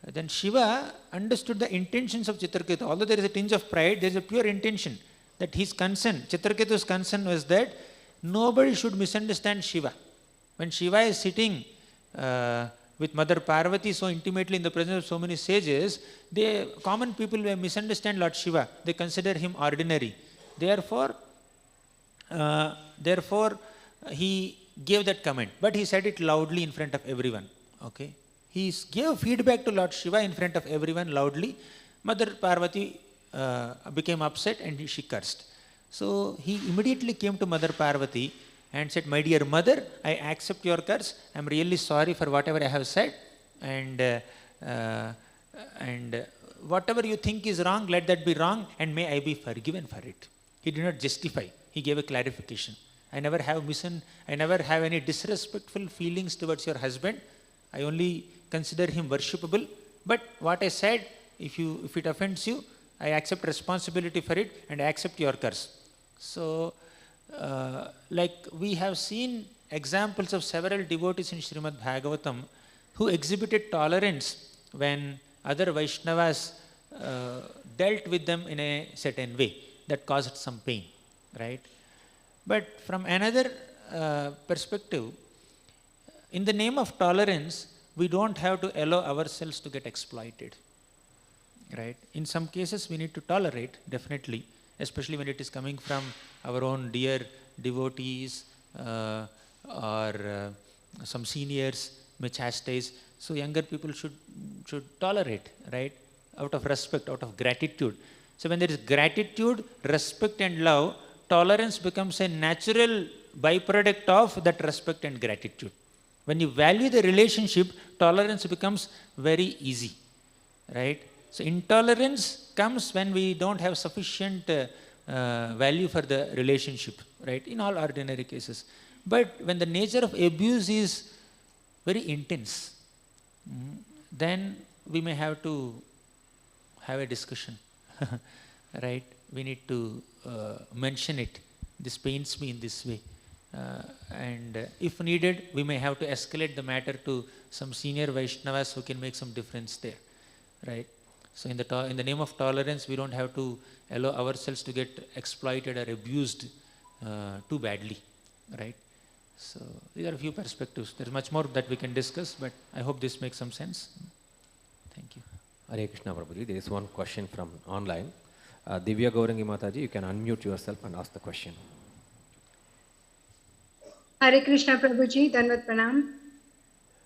Then Shiva understood the intentions of Chitraketu. Although there is a tinge of pride, there is a pure intention that his concern, Chitraketu's concern was that nobody should misunderstand Shiva. When Shiva is sitting with Mother Parvati so intimately in the presence of so many sages, common people may misunderstand Lord Shiva. They consider him ordinary. Therefore, he gave that comment. But he said it loudly in front of everyone. Okay. He gave feedback to Lord Shiva in front of everyone loudly. Mother Parvati became upset and she cursed. So he immediately came to Mother Parvati and said, "My dear mother, I accept your curse. I am really sorry for whatever I have said. And whatever you think is wrong, let that be wrong, and may I be forgiven for it." He did not justify. He gave a clarification. I never have any disrespectful feelings towards your husband. I only consider him worshipable. But what I said, if it offends you, I accept responsibility for it and I accept your curse. So, we have seen examples of several devotees in Srimad Bhagavatam who exhibited tolerance when other Vaishnavas dealt with them in a certain way that caused some pain, right? But from another perspective, in the name of tolerance, we don't have to allow ourselves to get exploited, right? In some cases, we need to tolerate, definitely, especially when it is coming from our own dear devotees or some seniors may chastise. So younger people should tolerate, right? Out of respect, out of gratitude. So when there is gratitude, respect and love, tolerance becomes a natural byproduct of that respect and gratitude. When you value the relationship, tolerance becomes very easy, right? So intolerance comes when we don't have sufficient value for the relationship, right? In all ordinary cases. But when the nature of abuse is very intense, then we may have to have a discussion, right? We need to mention it. This pains me in this way. And if needed, we may have to escalate the matter to some senior Vaishnavas who can make some difference there, right? So in the name of tolerance, we don't have to allow ourselves to get exploited or abused too badly, right? So these are a few perspectives. There's much more that we can discuss, but I hope this makes some sense. Thank you. Hare Krishna Prabhuji, there is one question from online. Divya Gaurangi Mataji, you can unmute yourself and ask the question. Hare Krishna Prabhuji, Danvat Pranam.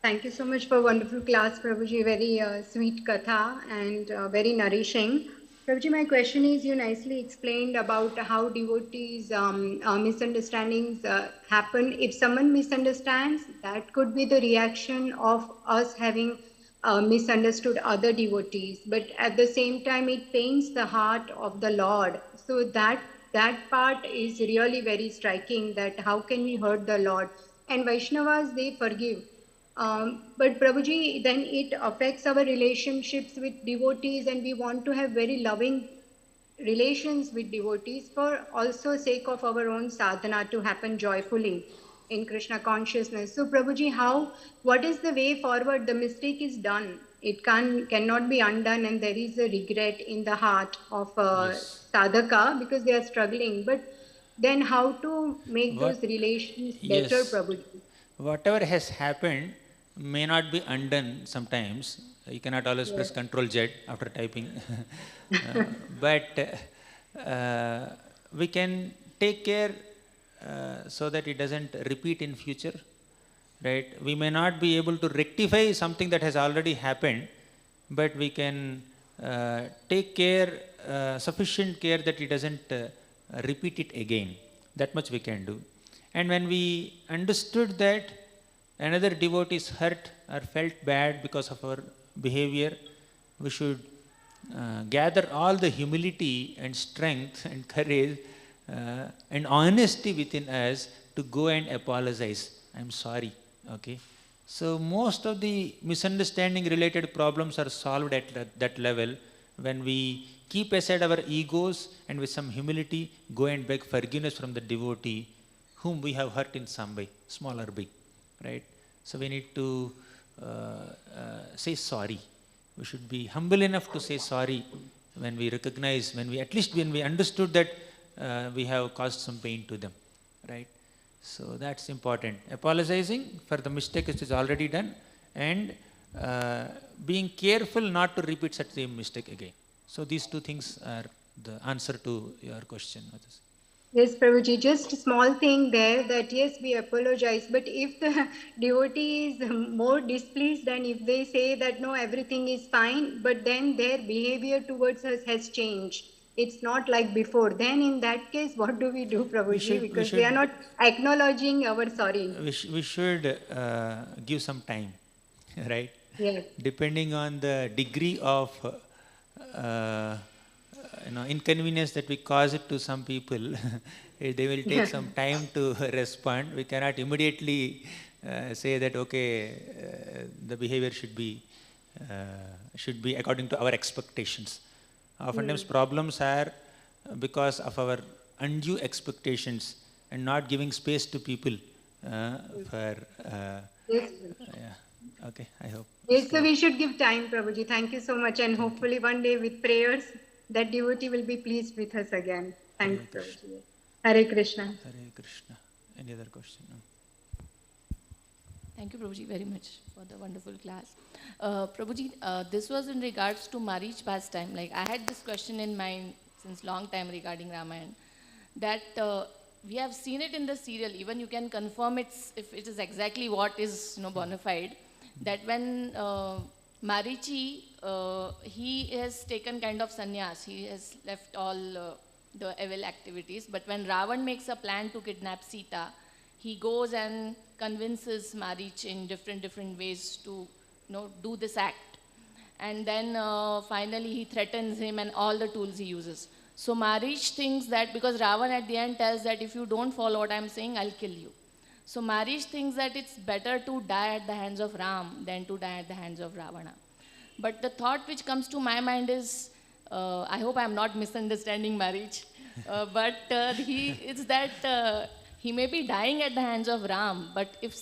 Thank you so much for wonderful class, Prabhuji. Very sweet katha and very nourishing. Prabhuji, my question is, you nicely explained about how devotees' misunderstandings happen. If someone misunderstands, that could be the reaction of us having misunderstood other devotees. But at the same time, it pains the heart of the Lord. So that part is really very striking, that how can we hurt the Lord? And Vaishnavas, they forgive. But Prabhuji, then it affects our relationships with devotees, and we want to have very loving relations with devotees for also sake of our own sadhana to happen joyfully in Krishna consciousness. So Prabhuji, what is the way forward? The mistake is done. It cannot be undone, and there is a regret in the heart of sadhaka because they are struggling. But then how to make those relations better, Prabhuji? Whatever has happened may not be undone sometimes. You cannot always press Ctrl Z after typing. But we can take care so that it doesn't repeat in future, right? We may not be able to rectify something that has already happened, but we can take care, sufficient care that it doesn't repeat it again. That much we can do. And when we understood that another devotee is hurt or felt bad because of our behavior, we should gather all the humility and strength and courage and honesty within us to go and apologize. I'm sorry. Okay. So most of the misunderstanding related problems are solved at that level when we keep aside our egos and with some humility go and beg forgiveness from the devotee whom we have hurt in some way, small or big, right? So we need to say sorry. We should be humble enough to say sorry when we recognize, at least when we understood that we have caused some pain to them, right? So that's important. Apologizing for the mistake which is already done and being careful not to repeat such same mistake again. So these two things are the answer to your question. Yes, Prabhuji, just a small thing there that yes, we apologize, but if the devotee is more displeased and if they say that no, everything is fine, but then their behavior towards us has changed, it's not like before, then in that case, what do we do, Prabhuji? Because we are not acknowledging our sorry. We should give some time, right? Yes. Depending on the degree of inconvenience that we cause it to some people, they will take some time to respond. We cannot immediately say that the behavior should be according to our expectations. Oftentimes problems are because of our undue expectations and not giving space to people for okay, I hope. Yes, so we should give time, Prabhuji. Thank you so much, and hopefully one day with prayers, that devotee will be pleased with us again. Thank you, Prabhuji. Hare Krishna. Hare Krishna. Any other question? No? Thank you, Prabhuji, very much for the wonderful class. Prabhuji, this was in regards to marriage pastime. Like I had this question in mind since long time regarding Ramayana, that we have seen it in the serial, even you can confirm if it is exactly what is bona fide, that when Marichi, he has taken kind of sannyas, he has left all the evil activities, but when Ravan makes a plan to kidnap Sita, he goes and convinces Marich in different ways to do this act. And then finally he threatens him and all the tools he uses. So Marich thinks that, because Ravan at the end tells that if you don't follow what I'm saying, I'll kill you. So Marich thinks that it's better to die at the hands of Ram than to die at the hands of Ravana. But the thought which comes to my mind is, I hope I'm not misunderstanding Marich, but it's that he may be dying at the hands of Ram, but if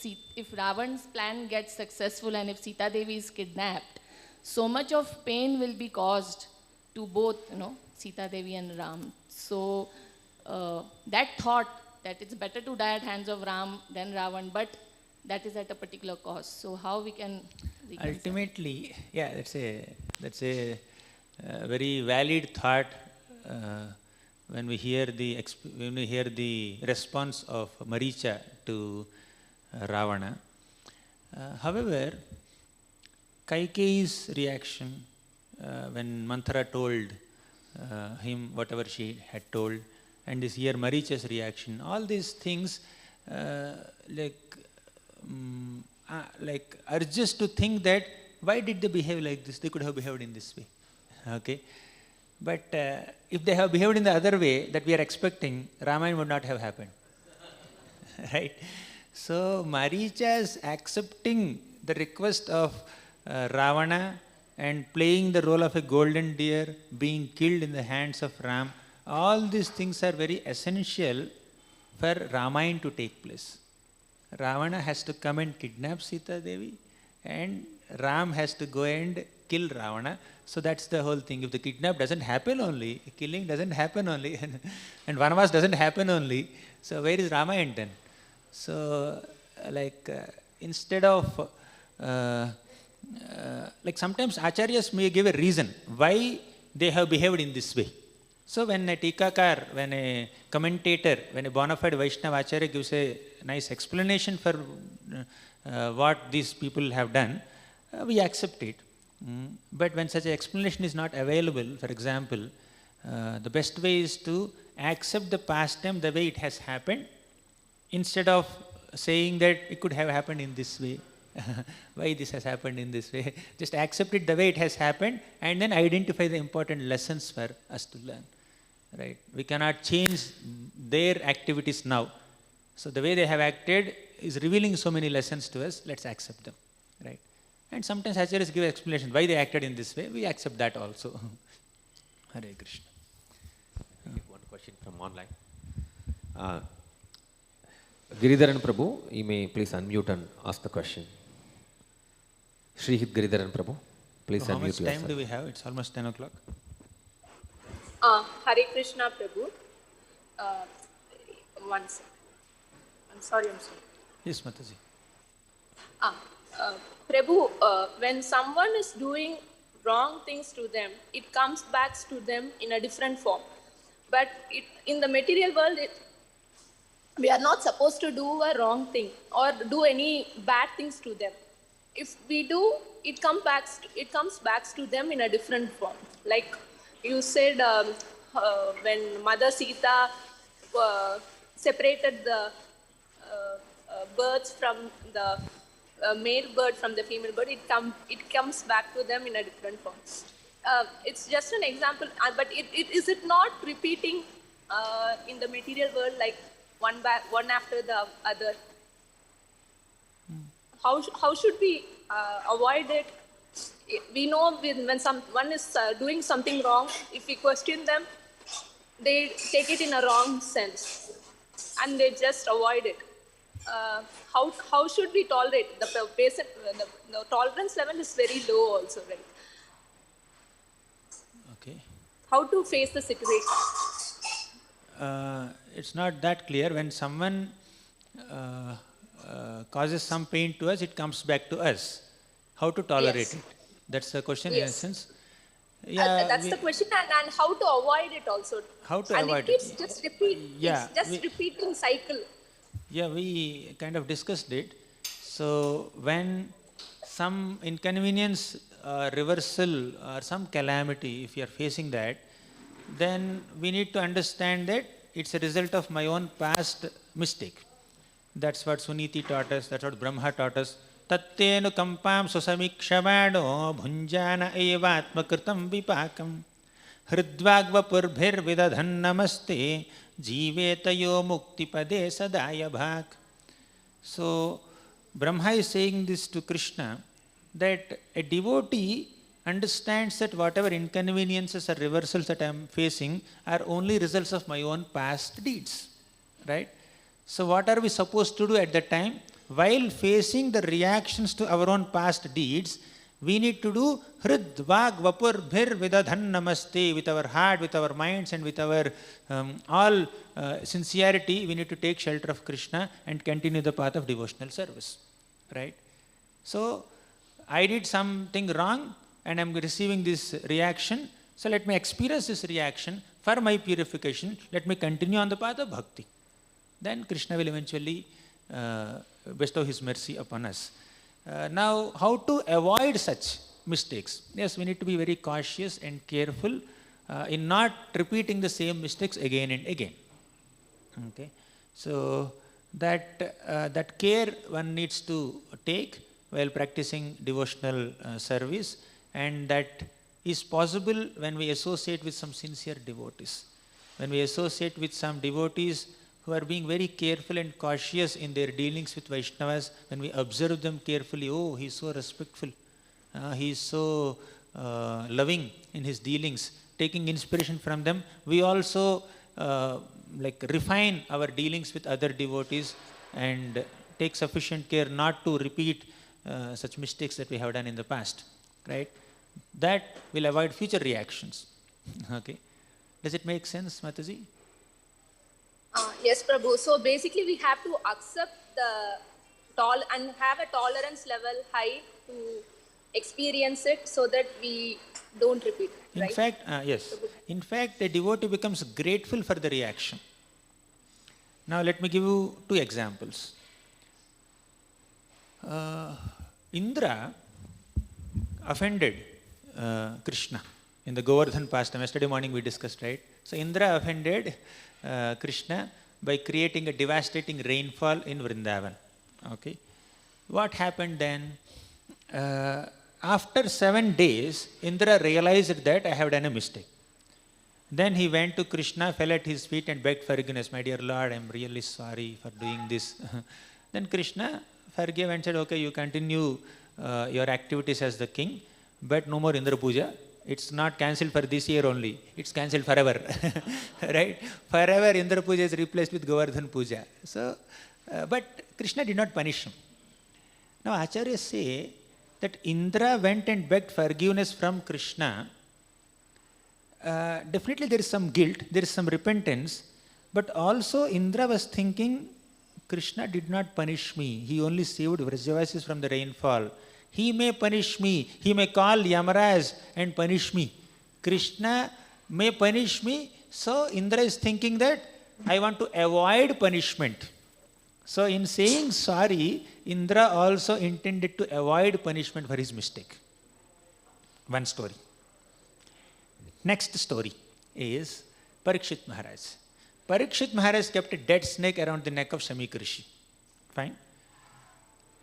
Ravan's plan gets successful and if Sita Devi is kidnapped, so much of pain will be caused to both, Sita Devi and Ram. So that thought that it's better to die at hands of Ram than Ravan, but that is at a particular cost. So how we can reconcile? Ultimately, yeah, that's a very valid thought when we hear the response of Maricha to Ravana. However, Kaikeyi's reaction when Manthara told him whatever she had told, and this here Maricha's reaction, all these things urge us to think that why did they behave like this? They could have behaved in this way. Okay, but if they have behaved in the other way that we are expecting, Ramayana would not have happened. Right? So Maricha's accepting the request of Ravana and playing the role of a golden deer, being killed in the hands of Ram, all these things are very essential for Ramayana to take place. Ravana has to come and kidnap Sita Devi, and Ram has to go and kill Ravana. So that's the whole thing. If the kidnap doesn't happen only, killing doesn't happen only, and Vanavas doesn't happen only, so where is Ramayana then? So instead of sometimes acharyas may give a reason why they have behaved in this way. So when a tikakar, when a commentator, when a bona fide Vaishnava acharya gives a nice explanation for what these people have done, we accept it. But when such an explanation is not available, for example, the best way is to accept the pastime the way it has happened, instead of saying that it could have happened in this way. Why this has happened in this way? Just accept it the way it has happened and then identify the important lessons for us to learn. Right? We cannot change their activities now. So the way they have acted is revealing so many lessons to us, let's accept them. Right? And sometimes acharyas give explanation why they acted in this way, we accept that also. Hare Krishna. One question from online. Giridharan Prabhu, you may please unmute and ask the question. Srihit Giridharan Prabhu, please unmute yourself. How much time do we have? It's almost 10 o'clock. Hare Krishna Prabhu. One second. I'm sorry. Yes, Mataji. Prabhu, when someone is doing wrong things to them, it comes back to them in a different form. But in the material world, we are not supposed to do a wrong thing or do any bad things to them. If we do, it comes back to them in a different form. Like you said, when Mother Sita separated the birds from the male bird from the female bird, it comes back to them in a different form. It's just an example, but is it not repeating in the material world, like one after the other? How should we avoid it? We know when someone is doing something wrong, if we question them, they take it in a wrong sense and they just avoid it. How should we tolerate? The tolerance level is very low also, right? Okay. How to face the situation? It's not that clear. When someone causes some pain to us, it comes back to us. How to tolerate it? That's the question in essence. Yeah, that's the question, and how to avoid it also. How to and avoid it keeps it? just repeat. Yeah, It's just repeating cycle. Yeah, we kind of discussed it. So when some inconvenience, reversal, or some calamity, if you are facing that, then we need to understand that it's a result of my own past mistake. That's what Suniti taught us, that's what Brahma taught us. Tattenu kampam susamikshamaano bhunjana evatmakritam vipakam hridvagvapurбhir vidadhan namaste jivetayo muktipade sadaya bhak. So Brahma is saying this to Krishna, that a devotee understands that whatever inconveniences or reversals that I am facing are only results of my own past deeds. Right? So what are we supposed to do at that time? While facing the reactions to our own past deeds, we need to do hrid vag vapur bhir vidadhan namaste, with our heart, with our minds, and with our all sincerity. We need to take shelter of Krishna and continue the path of devotional service. Right? So I did something wrong and I am receiving this reaction. So let me experience this reaction for my purification. Let me continue on the path of bhakti. Then Krishna will eventually bestow his mercy upon us. Now, how to avoid such mistakes? Yes, we need to be very cautious and careful in not repeating the same mistakes again and again. Okay, so that care one needs to take while practicing devotional service, and that is possible when we associate with some sincere devotees. When we associate with some devotees who are being very careful and cautious in their dealings with Vaishnavas, when we observe them carefully, oh, he is so respectful, he is so loving in his dealings, taking inspiration from them, we also refine our dealings with other devotees and take sufficient care not to repeat such mistakes that we have done in the past. Right? That will avoid future reactions. Okay. Does it make sense, Mataji? Yes, Prabhu. So basically, we have to accept the and have a tolerance level high to experience it, so that we don't repeat. In fact, yes. In fact, a devotee becomes grateful for the reaction. Now, let me give you two examples. Indra offended Krishna in the Govardhan pastime. Yesterday morning we discussed, right? So Indra offended Krishna by creating a devastating rainfall in Vrindavan. Okay, what happened then? After 7 days, Indra realized that I have done a mistake. Then he went to Krishna, fell at his feet and begged forgiveness. My dear Lord, I am really sorry for doing this. Then Krishna forgave and said, okay, you continue your activities as the king, but no more Indra Puja. It's not cancelled for this year only. It's cancelled forever. Right? Forever Indra Puja is replaced with Govardhan Puja. So, but Krishna did not punish him. Now Acharyas say that Indra went and begged forgiveness from Krishna. Definitely there is some guilt, there is some repentance, but also Indra was thinking, Krishna did not punish me. He only saved Vrajavasis from the rainfall. He may punish me. He may call Yamaraj and punish me. Krishna may punish me. So Indra is thinking that I want to avoid punishment. So in saying sorry, Indra also intended to avoid punishment for his mistake. One story. Next story is Parikshit Maharaj. Parikshit Maharaj kept a dead snake around the neck of Shamik Rishi. Fine.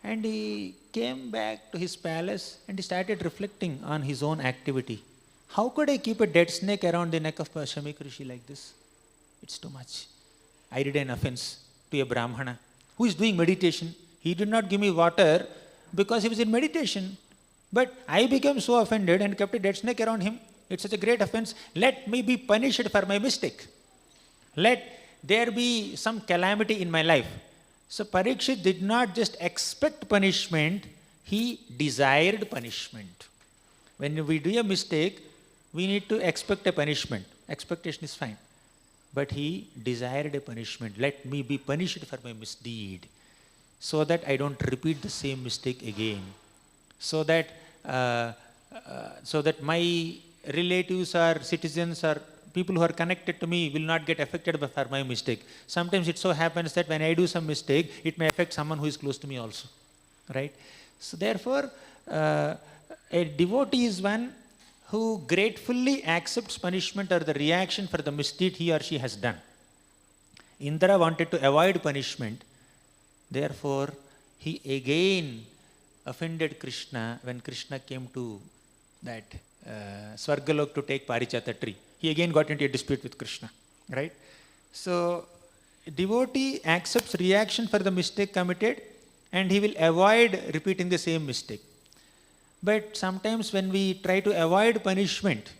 And he came back to his palace and he started reflecting on his own activity. How could I keep a dead snake around the neck of Shamik Rishi like this? It's too much. I did an offense to a Brahmana who is doing meditation. He did not give me water because he was in meditation. But I became so offended and kept a dead snake around him. It's such a great offense. Let me be punished for my mistake. Let there be some calamity in my life. So Parikshit did not just expect punishment, he desired punishment. When we do a mistake, we need to expect a punishment. Expectation is fine. But he desired a punishment. Let me be punished for my misdeed, so that I don't repeat the same mistake again. So that my relatives or citizens or people who are connected to me will not get affected by my mistake. Sometimes it so happens that when I do some mistake, it may affect someone who is close to me also, right? So therefore, a devotee is one who gratefully accepts punishment or the reaction for the misdeed he or she has done. Indra wanted to avoid punishment, therefore he again offended Krishna when Krishna came to that Swargalok to take Parichata tree. He again got into a dispute with Krishna, right? So, devotee accepts reaction for the mistake committed and he will avoid repeating the same mistake. But sometimes when we try to avoid punishment,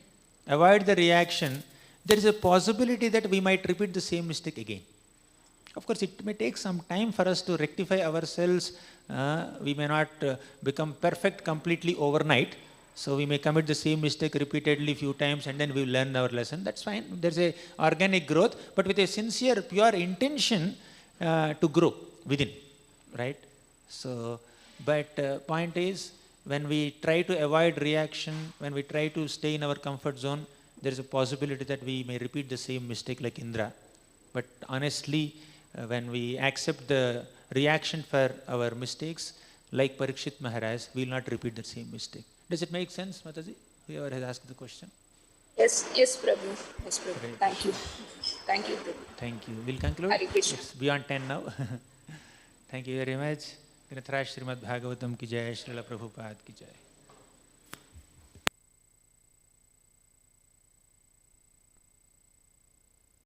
avoid the reaction, there is a possibility that we might repeat the same mistake again. Of course, it may take some time for us to rectify ourselves. We may not become perfect completely overnight. So we may commit the same mistake repeatedly a few times and then we will learn our lesson. That's fine. There's a organic growth, but with a sincere, pure intention to grow within, right? So, but point is, when we try to avoid reaction, when we try to stay in our comfort zone, there is a possibility that we may repeat the same mistake like Indra. But honestly, when we accept the reaction for our mistakes, like Parikshit Maharaj, we will not repeat the same mistake. Does it make sense, Mataji? Whoever has asked the question. Yes, yes, Prabhu. Yes, Prabhu. Right. Thank you. Thank you, Prabhu. Thank you. We'll conclude. Hare Krishna. It's beyond 10 now. Thank you very much. Granthara Srimad Bhagavatam ki jai, Srila Prabhupada ki jai.